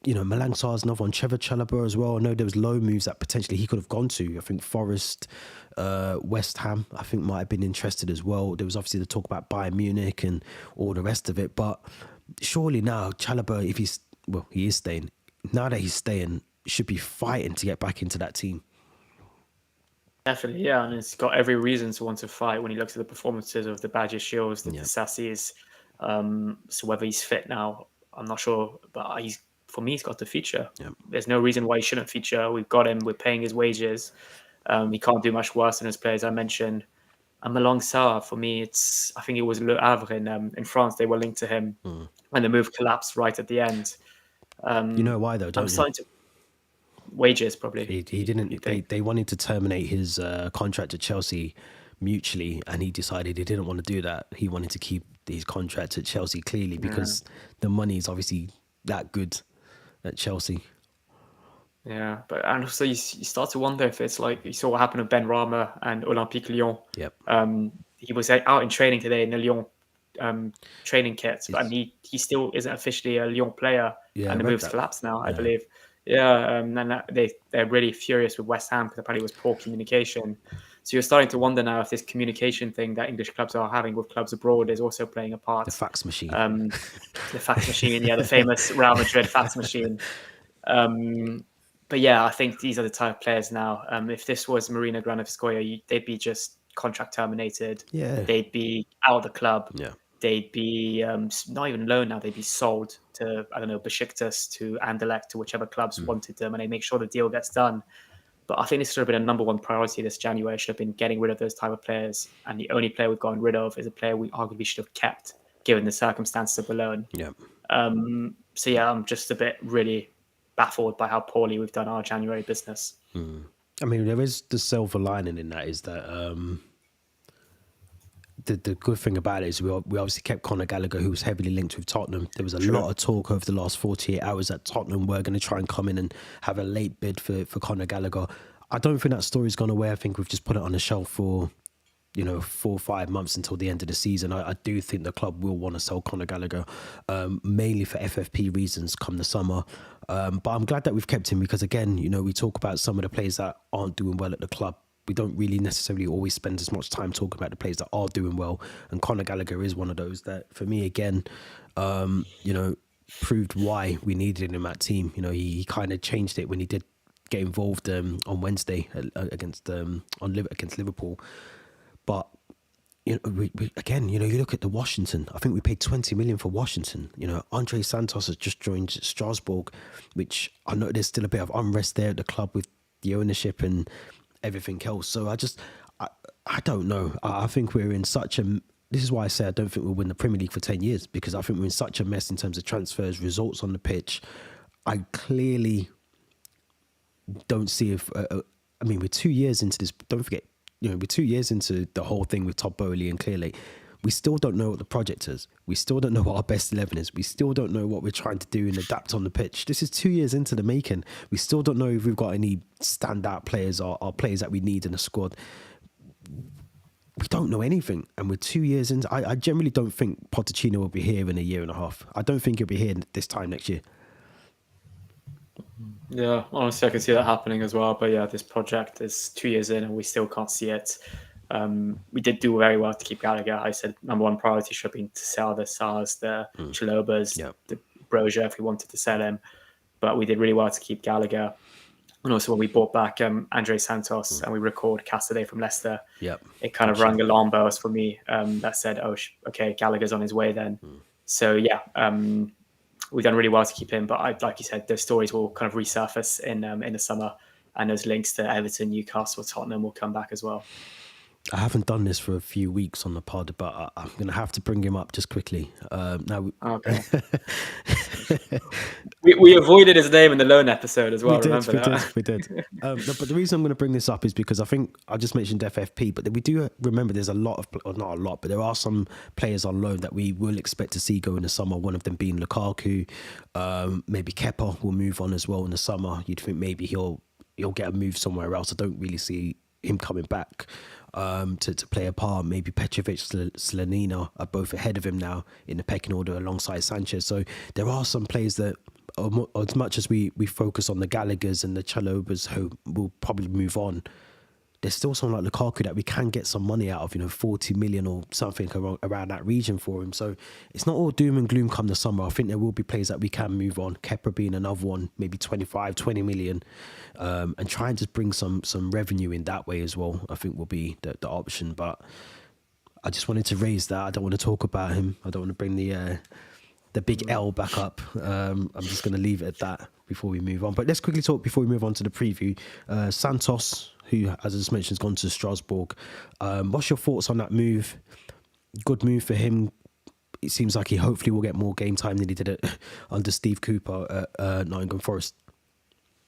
Malang Sarr's another one. Trevor Chalobah as well. I know there was low moves that potentially he could have gone to. I think Forest, West Ham, I think might have been interested as well. There was obviously the talk about Bayern Munich and all the rest of it. But surely now Chalobah, he is staying. Now that he's staying, should be fighting to get back into that team. Definitely, yeah. And he's got every reason to want to fight when he looks at the performances of the Badger Shields, the Sassis. So whether he's fit now, I'm not sure. But for me, he's got to feature. Yep. There's no reason why he shouldn't feature. We've got him. We're paying his wages. He can't do much worse than his players I mentioned. And Malang Sarr, for me, I think it was Le Havre in France. They were linked to him when the move collapsed right at the end. You know why though, don't you? Wages, probably. He didn't. They wanted to terminate his contract at Chelsea mutually, and he decided he didn't want to do that. He wanted to keep his contract at Chelsea, clearly, because the money is obviously that good at Chelsea. Yeah, and also you start to wonder if it's like you saw what happened with Ben Rama and Olympique Lyon. Yep. He was out in training today in the Lyon training kits, but he still isn't officially a Lyon player, and the move's collapsed now, I believe. Yeah, and they're really furious with West Ham because apparently it was poor communication. So you're starting to wonder now if this communication thing that English clubs are having with clubs abroad is also playing a part. The fax machine. The fax machine, the famous Real Madrid fax machine. But yeah, I think these are the type of players now. If this was Marina Granovskaya, they'd be just contract terminated. Yeah. They'd be out of the club. Yeah. They'd be not even loan now. They'd be sold to, I don't know, Besiktas, to Anderlecht, to whichever clubs wanted them, and they make sure the deal gets done. But I think this should have been a number one priority this January. Should have been getting rid of those type of players. And the only player we've gotten rid of is a player we arguably should have kept, given the circumstances of the loan. Yeah. So yeah, I'm just a bit really baffled by how poorly we've done our January business. I mean, there is the silver lining in that, is that the good thing about it is we obviously kept Conor Gallagher, who was heavily linked with Tottenham. There was a lot of talk over the last 48 hours that Tottenham were going to try and come in and have a late bid for Conor Gallagher. I don't think that story's gone away. I think we've just put it on the shelf for 4 or 5 months until the end of the season. I do think the club will want to sell Conor Gallagher, mainly for FFP reasons come the summer. But I'm glad that we've kept him because, again, we talk about some of the players that aren't doing well at the club. We don't really necessarily always spend as much time talking about the players that are doing well. And Conor Gallagher is one of those that, for me, again, proved why we needed him in that team. He kind of changed it when he did get involved on Wednesday against Liverpool. But again, you look at the Washington. I think we paid 20 million for Washington. Andre Santos has just joined Strasbourg, which I know there's still a bit of unrest there at the club with the ownership and everything else. So I don't know. I think we're in such a. This is why I say I don't think we'll win the Premier League for 10 years, because I think we're in such a mess in terms of transfers, results on the pitch. I clearly don't see if. I mean, we're 2 years into this. Don't forget, we're 2 years into the whole thing with Todd Bowley, and clearly we still don't know what the project is. We still don't know what our best 11 is. We still don't know what we're trying to do and adapt on the pitch. This is 2 years into the making. We still don't know if we've got any standout players or players that we need in the squad. We don't know anything, and we're 2 years into. I generally don't think Pochettino will be here in a year and a half. I don't think he'll be here this time next year. Yeah, honestly, I can see that happening as well. But yeah, this project is 2 years in and we still can't see it. We did do very well to keep Gallagher. I said number one priority should be to sell the SARS, the Chalobahs, the Broja if we wanted to sell him. But we did really well to keep Gallagher. And also when we bought back Andre Santos and we recorded Cassidy from Leicester, it kind of rang alarm bells for me that said, oh, okay, Gallagher's on his way then. So yeah, we've done really well to keep him. But like you said, those stories will kind of resurface in the summer, and those links to Everton, Newcastle, Tottenham will come back as well. I haven't done this for a few weeks on the pod, but I'm going to have to bring him up just quickly. Okay. we avoided his name in the loan episode as well. We did. But the reason I'm going to bring this up is because I think I just mentioned FFP, but we do remember there's a lot of, or not a lot, but there are some players on loan that we will expect to see go in the summer. One of them being Lukaku. Maybe Kepa will move on as well in the summer. You'd think maybe he'll get a move somewhere else. I don't really see him coming back to play a part. Maybe Petrovic, Slanina are both ahead of him now in the pecking order alongside Sanchez. So there are some players that, as much as we focus on the Gallaghers and the Chalobahs who will probably move on, there's still someone like Lukaku that we can get some money out of, 40 million or something around that region for him. So it's not all doom and gloom come the summer. I think there will be players that we can move on. Kepa being another one, maybe 25, 20 million, and try and just bring some revenue in that way as well, I think will be the option. But I just wanted to raise that. I don't want to talk about him. I don't want to bring the big L back up. I'm just going to leave it at that before we move on. But let's quickly talk before we move on to the preview. Santos, who, as I just mentioned, has gone to Strasbourg. What's your thoughts on that move? Good move for him. It seems like he hopefully will get more game time than he did it under Steve Cooper at Nottingham Forest.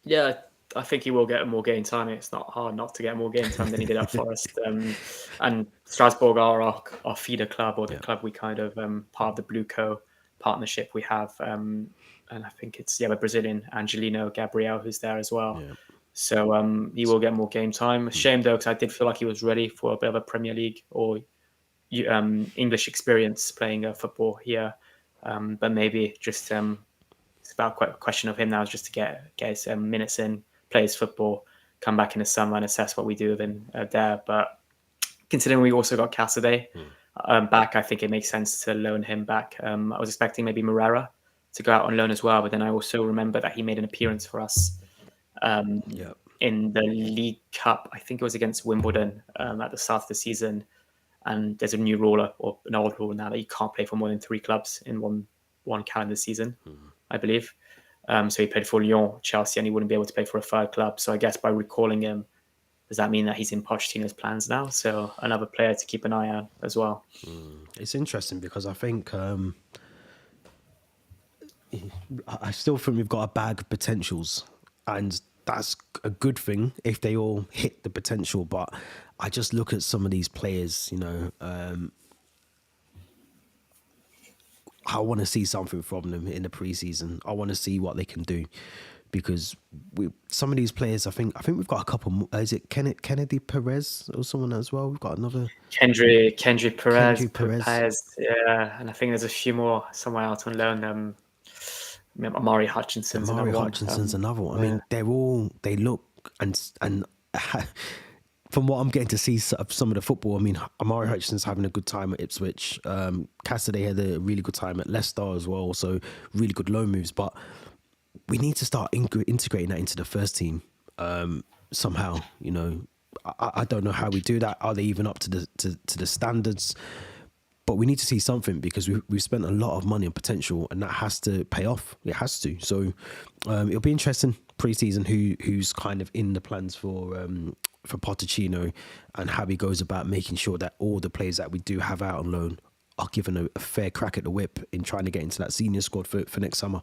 Yeah, I think he will get more game time. It's not hard not to get more game time than he did at Forest. And Strasbourg are our feeder club, or the club we kind of part of the Blue Co partnership we have. And I think it's the Brazilian Angelino Gabriel who's there as well. Yeah. So he will get more game time. Shame though, because I did feel like he was ready for a bit of a Premier League or English experience playing football here. But maybe just it's about a question of him now, is just to get his minutes in, play his football, come back in the summer and assess what we do with him there. But considering we also got Cassidy back, I think it makes sense to loan him back. I was expecting maybe Moreira to go out on loan as well, but then I also remember that he made an appearance for us in the League Cup. I think it was against Wimbledon at the start of the season. And there's a new rule, or an old rule now, that you can't play for more than 3 clubs in one calendar season, I believe. So he played for Lyon, Chelsea, and he wouldn't be able to play for a 3rd club. So I guess by recalling him, does that mean that he's in Pochettino's plans now? So another player to keep an eye on as well. It's interesting because I think I still think we've got a bag of potentials, and that's a good thing if they all hit the potential. But I just look at some of these players, I want to see something from them in the preseason. I want to see what they can do, because some of these players, I think we've got a couple more. Is it Kennedy Perez or someone as well? We've got another Kendry Perez. Yeah, and I think there's a few more somewhere out on loan. Amari Hutchinson's another one. I mean, they look and from what I'm getting to see of some of the football, I mean, Amari Hutchinson's having a good time at Ipswich. Cassidy had a really good time at Leicester as well, so really good loan moves. But we need to start integrating that into the first team somehow. I don't know how we do that. Are they even up to the standards? But we need to see something because we've spent a lot of money on potential, and that has to pay off. It has to. So it'll be interesting pre-season who's kind of in the plans for Pochettino, and how he goes about making sure that all the players that we do have out on loan are given a fair crack at the whip in trying to get into that senior squad for next summer.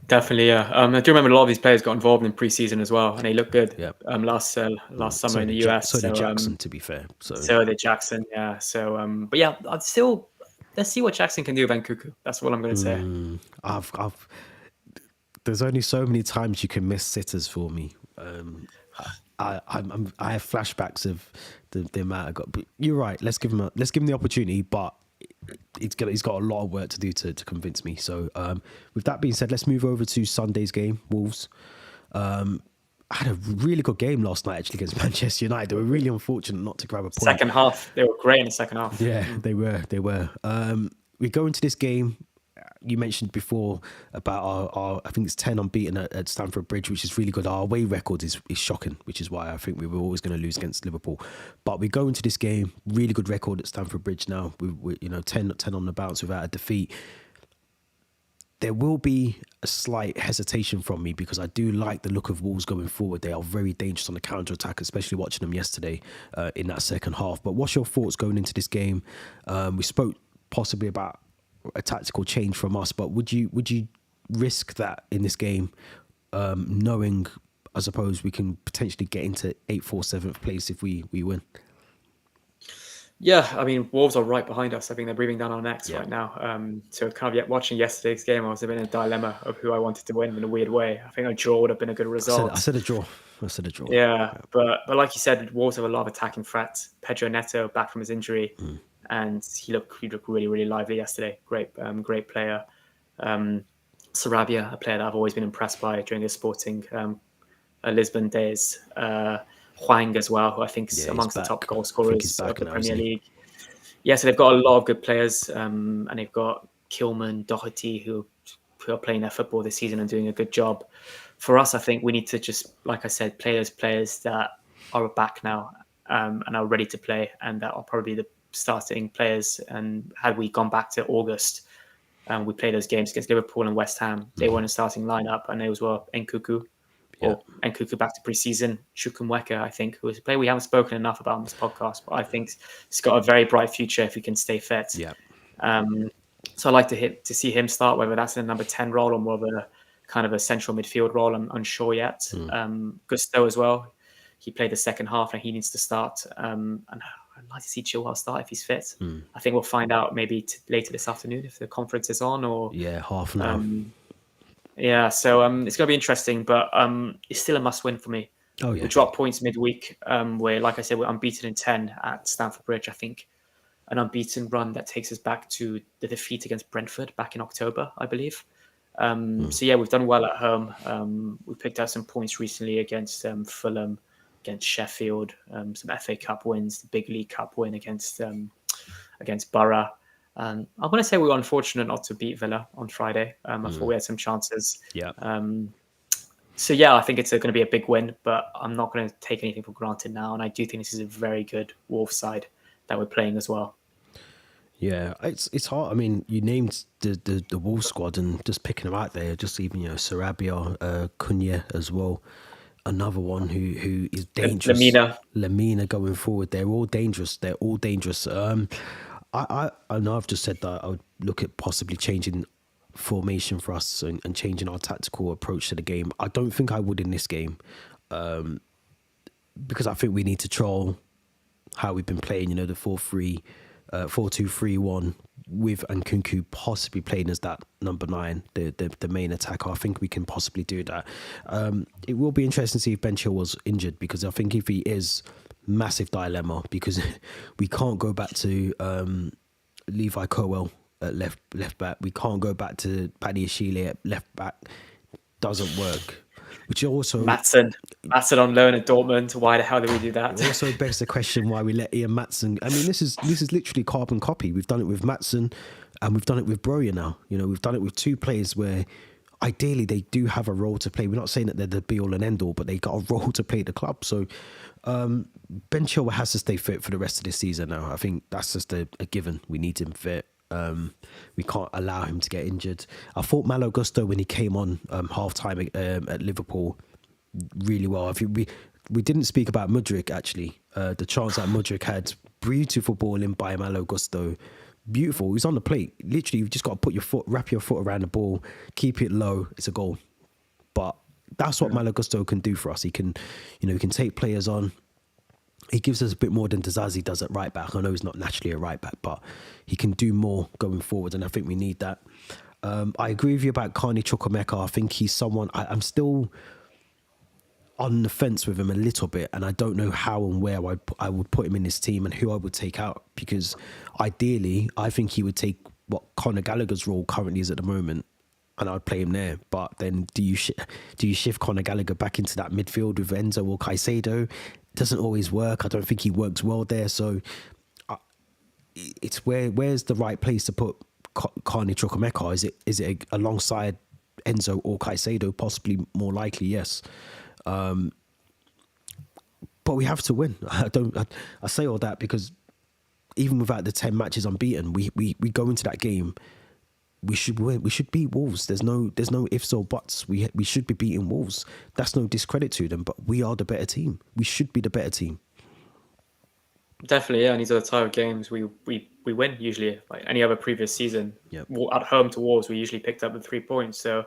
Definitely, yeah. I do remember a lot of these players got involved in pre-season as well, and they looked good. Yeah. Last summer in the So US. did Jackson, to be fair. So did Jackson, yeah. So, but yeah, let's see what Jackson can do with Nkuku. That's what I'm going to say. I've there's only so many times you can miss sitters for me. I have flashbacks of the amount I got. But you're right. Let's give him the opportunity, but he's got a lot of work to do to convince me. So with that being said, let's move over to Sunday's game, Wolves. I had a really good game last night actually against Manchester United. They were really unfortunate not to grab a point. Second half, they were great in the second half. Yeah, they were. We go into this game. You mentioned before about our I think it's 10 unbeaten at Stamford Bridge, which is really good. Our away record is shocking, which is why I think we were always going to lose against Liverpool. But we go into this game, really good record at Stamford Bridge now. We 10 on the bounce without a defeat. There will be a slight hesitation from me because I do like the look of Wolves going forward. They are very dangerous on the counter-attack, especially watching them yesterday in that second half. But what's your thoughts going into this game? We spoke possibly about a tactical change from us, but would you risk that in this game, knowing, I suppose, we can potentially get into 8th or 7th place if we win? Yeah, I mean, Wolves are right behind us. I think they're breathing down our necks right now. So kind of watching yesterday's game, I was a bit in a dilemma of who I wanted to win in a weird way. I think a draw would have been a good result. I said a draw. Yeah, but like you said, Wolves have a lot of attacking threats. Pedro Neto back from his injury, and he looked really, really lively yesterday. Great player. Sarabia, a player that I've always been impressed by during his Sporting Lisbon days. Huang as well, who I think is amongst the top goal scorers of the Premier League. Yeah, so they've got a lot of good players, and they've got Kilman, Doherty, who are playing their football this season and doing a good job. For us, I think we need to just, like I said, players that are back now and are ready to play, and that are probably the starting players. And had we gone back to August, we played those games against Liverpool and West Ham, they weren't a starting lineup, and those were Nkuku. And Nkuku back to pre-season. Chukwuemeka, I think, who is a player we haven't spoken enough about on this podcast, but I think he's got a very bright future if he can stay fit. Yeah. So I'd like to see him start, whether that's in a number 10 role or more of a kind of a central midfield role. I'm unsure yet. Gusto as well. He played the second half and he needs to start. And I'd like to see Chilwell start if he's fit. I think we'll find out maybe later this afternoon if the conference is on, or half an hour. Yeah, so it's going to be interesting, but it's still a must-win for me. We dropped points midweek, where, like I said, we're unbeaten in 10 at Stamford Bridge. I think an unbeaten run that takes us back to the defeat against Brentford back in October, I believe. So yeah, we've done well at home. We picked up some points recently against Fulham, against Sheffield, some FA Cup wins, the big League Cup win against Borough. I'm going to say we were unfortunate not to beat Villa on Friday. I thought we had some chances. So yeah, I think it's going to be a big win, but I'm not going to take anything for granted now. And I do think this is a very good Wolves side that we're playing as well. Yeah, it's hard. I mean, you named the Wolves squad, and just picking them out there, just even Sarabia, Cunha as well. Another one who is dangerous. Lamina going forward. They're all dangerous. I know I've just said that I would look at possibly changing formation for us and changing our tactical approach to the game. I don't think I would in this game, because I think we need to troll how we've been playing, the 4-2-3-1 with Nkunku possibly playing as that number 9, the main attacker. I think we can possibly do that. It will be interesting to see if Ben Chilwell's injured, because I think if he is, massive dilemma, because we can't go back to Levi Colwill at left back. We can't go back to Paddy Ashile at left back. Doesn't work. Which also Maatsen on loan at Dortmund. Why the hell did we do that? It also begs the question why we let Ian Maatsen. I mean, this is literally carbon copy. We've done it with Maatsen, and we've done it with Broja now. We've done it with two players where ideally they do have a role to play. We're not saying that they're the be all and end all, but they got a role to play at the club. So Ben Chilwell has to stay fit for the rest of this season now. I think that's just a given. We need him fit. We can't allow him to get injured. I thought Malo Gusto, when he came on half time at Liverpool, really well. I think we didn't speak about Mudryk actually. The chance that Mudryk had, beautiful ball in by Malo Gusto. Beautiful. He's on the plate. Literally, you've just got to wrap your foot around the ball, keep it low. It's a goal. But that's what Malo Gusto can do for us. He can, he can take players on. He gives us a bit more than Dizazi does at right back. I know he's not naturally a right back, but he can do more going forward, and I think we need that. I agree with you about Carney Chukwuemeka. I think he's someone I'm still on the fence with him a little bit, and I don't know how and where I would put him in this team and who I would take out, because ideally I think he would take what Conor Gallagher's role currently is at the moment, and I'd play him there. But then do you shift Conor Gallagher back into that midfield with Enzo or Caicedo? It doesn't always work. I don't think he works well there. So it's where's the right place to put Carney Chukwuemeka? Is it alongside Enzo or Caicedo? Possibly, more likely, yes. But we have to win. I say all that because even without the 10 matches unbeaten, we go into that game. We should win. We should beat Wolves. There's no ifs or buts. We should be beating Wolves. That's no discredit to them, but we are the better team. We should be the better team. Definitely, yeah. And these are the type of games we win usually. Like any other previous season, Yep. At home to Wolves, we usually picked up the 3 points. So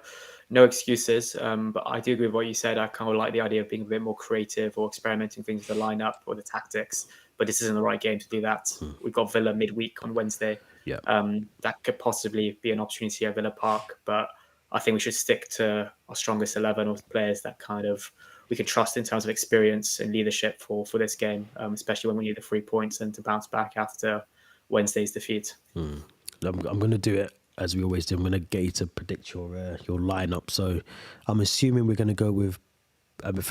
no excuses. But I do agree with what you said. I kind of like the idea of being a bit more creative or experimenting things with the lineup or the tactics. But this isn't the right game to do that. We've got Villa midweek on Wednesday. Yeah. That could possibly be an opportunity at Villa Park, but I think we should stick to our strongest 11 or players that kind of we can trust in terms of experience and leadership for this game, especially when we need the 3 points and to bounce back after Wednesday's defeat. I'm going to do it as we always do. I'm going to get you to predict your lineup. So I'm assuming we're going to go with.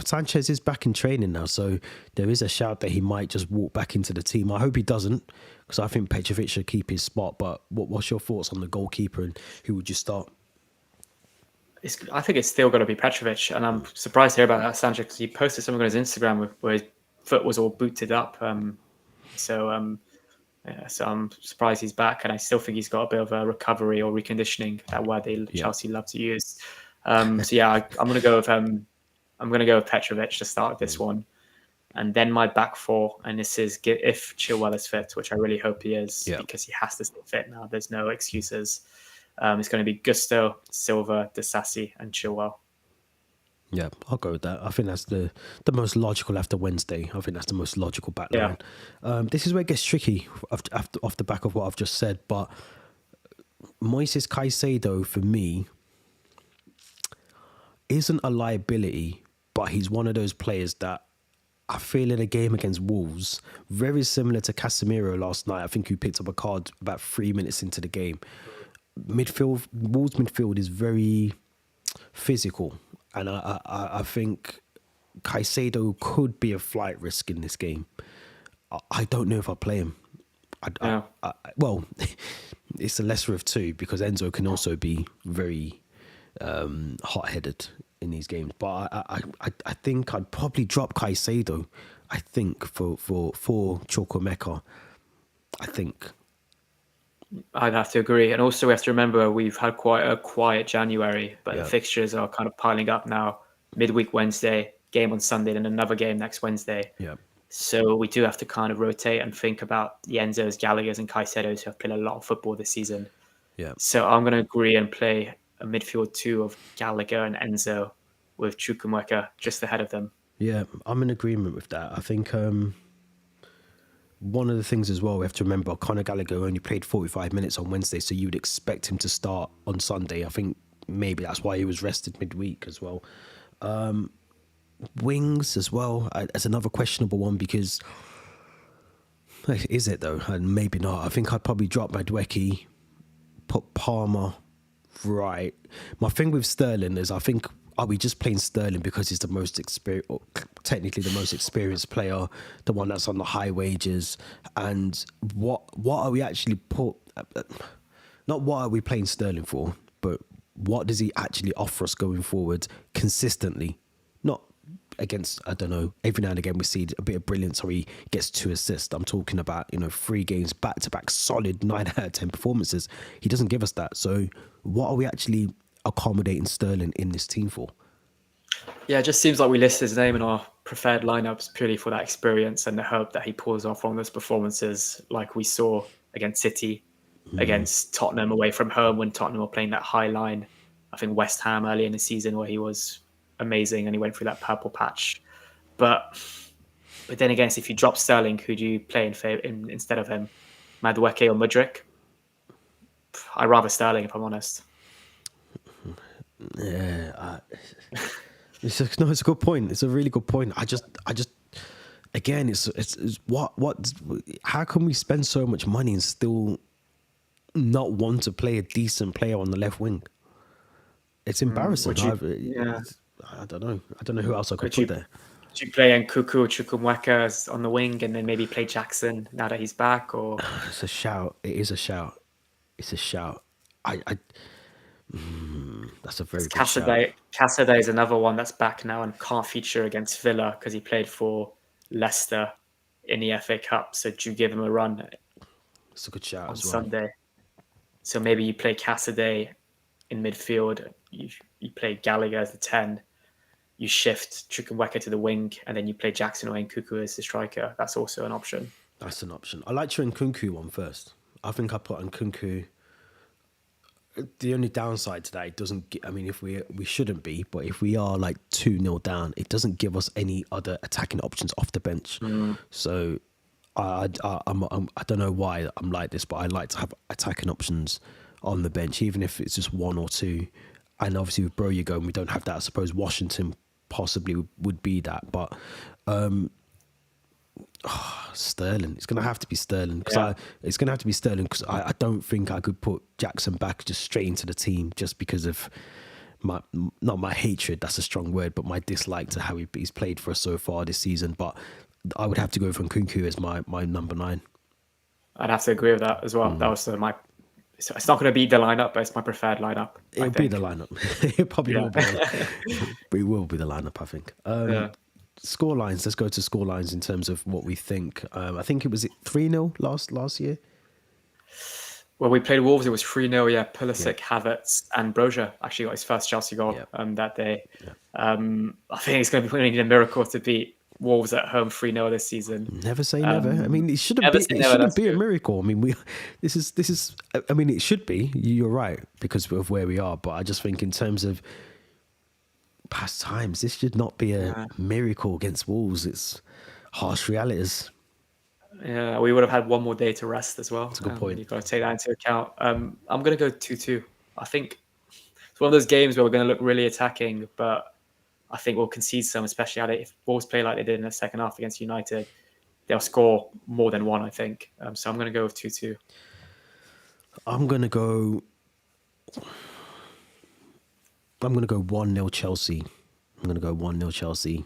Sanchez is back in training now, so there is a shout that he might just walk back into the team. I hope he doesn't, because I think Petrovic should keep his spot. But what's your thoughts on the goalkeeper and who would you start? I think it's still going to be Petrovic, and I'm surprised to hear about that Sanchez because he posted something on his Instagram where his foot was all booted up. So I'm surprised he's back, and I still think he's got a bit of a recovery or reconditioning, that word Chelsea love to use. I'm going to go with Petrovic to start this one. And then my back four, and this is if Chilwell is fit, which I really hope he is, because he has to stay fit now. There's no excuses. It's going to be Gusto, Silva, Disasi, and Chilwell. Yeah, I'll go with that. I think that's the most logical after Wednesday. I think that's the most logical backline. Yeah. This is where it gets tricky off the back of what I've just said. But Moises Caicedo, for me, isn't a liability, but he's one of those players that I feel in a game against Wolves, very similar to Casemiro last night. I think he picked up a card about 3 minutes into the game. Wolves midfield is very physical, and I think Caicedo could be a flight risk in this game. I don't know if I play him. Well, it's a lesser of two, because Enzo can also be very hot-headed in these games. But I think I'd probably drop Caicedo. I think for Chukwuemeka. I think. I'd have to agree. And also we have to remember we've had quite a quiet January, but the fixtures are kind of piling up now. Midweek Wednesday, game on Sunday, and another game next Wednesday. Yeah. So we do have to kind of rotate and think about the Enzos, Gallaghers, and Caicedos who have played a lot of football this season. Yeah. So I'm going to agree and play a midfield two of Gallagher and Enzo with Chukwuemeka just ahead of them. Yeah, I'm in agreement with that. I think one of the things as well, we have to remember, Conor Gallagher only played 45 minutes on Wednesday, so you would expect him to start on Sunday. I think maybe that's why he was rested midweek as well. Wings as well, as another questionable one, because is it though? And maybe not. I think I'd probably drop Madueke, put Palmer right. My thing with Sterling is, I think, are we just playing Sterling because he's the most experienced, technically the most experienced player, the one that's on the high wages? And what are we actually not what are we playing Sterling for, but what does he actually offer us going forward consistently? Not against, I don't know, every now and again we see a bit of brilliance or he gets 2 assists. I'm talking about, 3 games back to back, solid 9 out of 10 performances. He doesn't give us that. So what are we actually accommodating Sterling in this team for? Yeah, it just seems like we list his name in our preferred lineups purely for that experience and the hope that he pulls off on those performances, like we saw against City, against Tottenham away from home when Tottenham were playing that high line. I think West Ham early in the season where he was amazing and he went through that purple patch. But then again, if you drop Sterling, who do you play instead of him? Madueke or Mudryk? I'd rather Sterling, if I'm honest. Yeah, it's a good point. It's a really good point. I just, again, it's what, how can we spend so much money and still not want to play a decent player on the left wing? It's embarrassing. I don't know. I don't know who else I could put there. Do you play Nkuku or Chukwuemeka on the wing and then maybe play Jackson now that he's back? Or it's a shout. It is a shout. It's a shout. That's a very good shout. Cassidy is another one that's back now and can't feature against Villa because he played for Leicester in the FA Cup. So do you give him a run? It's a good shout on as well. Sunday. So maybe you play Cassidy in midfield. You play Gallagher as the 10. You shift Chukwuemeka to the wing, and then you play Jackson or Nkuku as the striker. That's also an option. That's an option. I like your Nkunku one first. I think I put Nkunku. The only downside to that, it doesn't. I mean, if we shouldn't be, but if we are like 2-0 down, it doesn't give us any other attacking options off the bench. So I don't know why I'm like this, but I like to have attacking options on the bench, even if it's just 1 or 2. And obviously with Broja going, we don't have that. I suppose Washington possibly would be that, but Sterling. It's going to have to be Sterling because I don't think I could put Jackson back just straight into the team just because of not my hatred. That's a strong word, but my dislike to how he's played for us so far this season. But I would have to go for Nkunku as my number 9. I'd have to agree with that as well. That was my. It's not going to be the lineup, but it's my preferred lineup. It'll be the lineup. It probably will be. It will be the lineup, I think. Score lines. Let's go to score lines in terms of what we think. I think it was 3-0 last year. Well, we played Wolves. It was 3-0. Yeah, Pulisic, Havertz, and Broja actually got his first Chelsea goal that day. Yeah. I think it's going to be a miracle to beat Wolves at home 3-0 this season. Never say never. I mean, it shouldn't be a miracle. I mean, this is. I mean, it should be. You're right because of where we are. But I just think in terms of past times, this should not be a miracle against Wolves. It's harsh realities. Yeah, we would have had one more day to rest as well. That's a good point. You've got to take that into account. I'm going to go 2-2. I think it's one of those games where we're going to look really attacking, but I think we'll concede some, especially if Wolves play like they did in the second half against United. They'll score more than one, I think. So I'm going to go with 2-2. I'm going to go 1-0 Chelsea.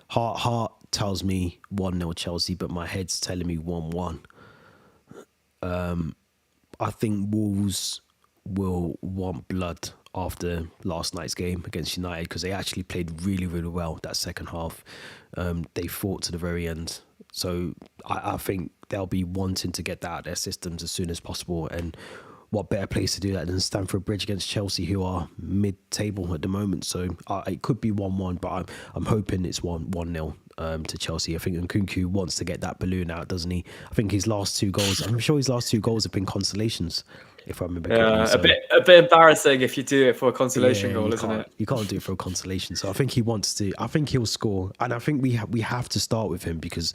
Heart tells me 1-0 Chelsea, but my head's telling me 1-1. I think Wolves will want blood after last night's game against United because they actually played really, really well that second half. They fought to the very end. So I think they'll be wanting to get that out of their systems as soon as possible. And what better place to do that than Stamford Bridge against Chelsea, who are mid-table at the moment. So it could be 1-1, but I'm hoping it's 1-0 to Chelsea. I think Nkunku wants to get that balloon out, doesn't he? I think his last 2 goals, I'm sure his last 2 goals have been consolations, if I remember correctly. So, a bit embarrassing if you do it for a consolation goal, isn't it? You can't do it for a consolation. So I think he wants to. I think he'll score, and I think we have to start with him because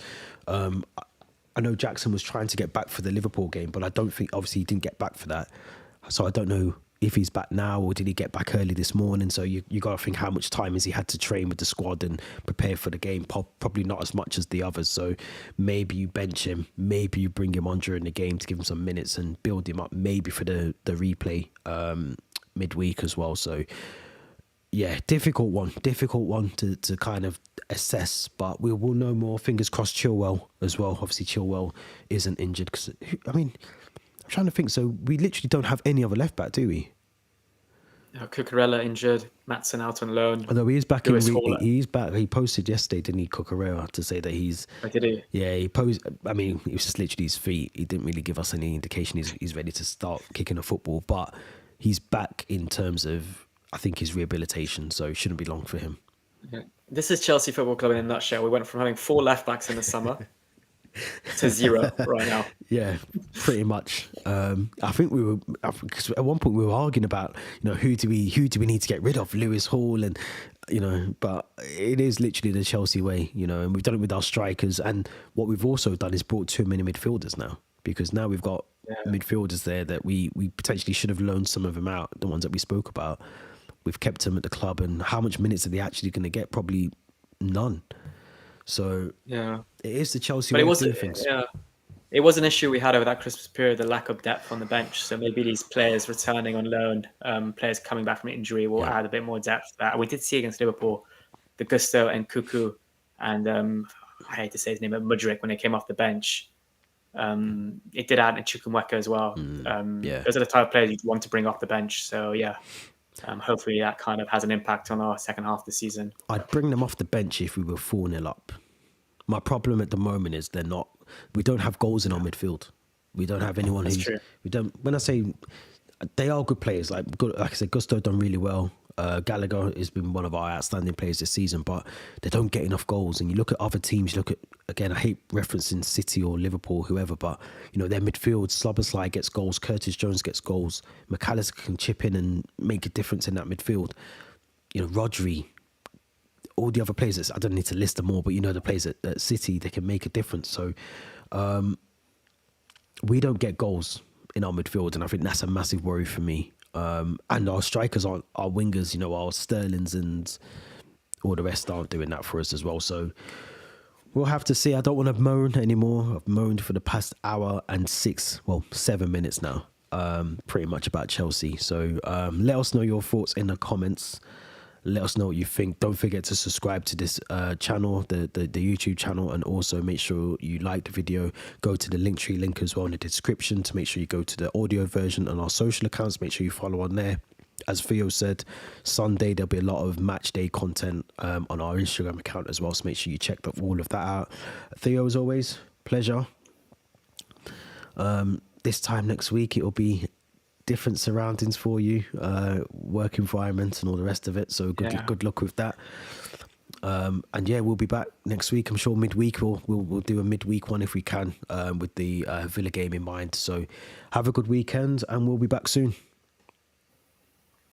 I know Jackson was trying to get back for the Liverpool game, but I don't think, obviously, he didn't get back for that. So I don't know if he's back now or did he get back early this morning. So you got to think how much time has he had to train with the squad and prepare for the game. Probably not as much as the others. So maybe you bench him. Maybe you bring him on during the game to give him some minutes and build him up. Maybe for the replay midweek as well. So yeah, difficult one to kind of assess, but we will know more. Fingers crossed Chilwell as well. Obviously Chilwell isn't injured because, I mean, I'm trying to think. So we literally don't have any other left back, do we? Cucurella injured, Maatsen out on loan, Although he is back Lewis Hall. he's back. He posted yesterday, didn't he, Cucurella, to say that he's Oh, did he? yeah. He posted. I mean, it was just literally his feet. He didn't really give us any indication he's ready to start kicking a football, but he's back in terms of I think his rehabilitation. So it shouldn't be long for him. Yeah. This is Chelsea Football Club in a nutshell. We went from having 4 left backs in the summer to 0 right now. Yeah, pretty much. I think we were because at one point we were arguing about who do we need to get rid of, Lewis Hall and but it is literally the Chelsea way, and we've done it with our strikers. And what we've also done is brought too many midfielders now, because now we've got midfielders there that we potentially should have loaned some of them out, the ones that we spoke about. We've kept them at the club, and how much minutes are they actually going to get? Probably none. So Yeah, it is the Chelsea but way it of was doing things. it was an issue we had over that Christmas period, the lack of depth on the bench. So maybe these players returning on loan, players coming back from injury, will add a bit more depth to that. And we did see against Liverpool, the Gusto and Cuckoo, and I hate to say his name, but Mudryk, when they came off the bench. It did add in Chukwuemeka as well. Those are the type of players you'd want to bring off the bench. So yeah, hopefully that kind of has an impact on our second half of the season. I'd bring them off the bench if we were 4-0 up. My problem at the moment is we don't have goals in our midfield. We don't have anyone when I say they are good players, like I said, Gusto done really well. Gallagher has been one of our outstanding players this season, but they don't get enough goals. And you look at other teams, again, I hate referencing City or Liverpool, whoever, but their midfield, Szoboszlai gets goals, Curtis Jones gets goals, McAllister can chip in and make a difference in that midfield. Rodri, all the other players, I don't need to list them all, but the players at City, they can make a difference. So we don't get goals in our midfield, and I think that's a massive worry for me. And our strikers aren't, our wingers, our Sterlings and all the rest aren't doing that for us as well. So we'll have to see. I don't want to moan anymore. I've moaned for the past hour and 7 minutes now, pretty much about Chelsea. So let us know your thoughts in the comments. Let us know what you think. Don't forget to subscribe to this channel, the YouTube channel, and also make sure you like the video. Go to the Linktree link as well in the description to make sure you go to the audio version on our social accounts. Make sure you follow on there. As Theo said, Sunday there'll be a lot of match day content on our Instagram account as well, so make sure you check all of that out. Theo, as always, pleasure. This time next week it'll be different surroundings for you, work environment and all the rest of it, so good luck with that. And yeah, we'll be back next week. I'm sure midweek we'll do a midweek one if we can, with the Villa game in mind. So have a good weekend and we'll be back soon.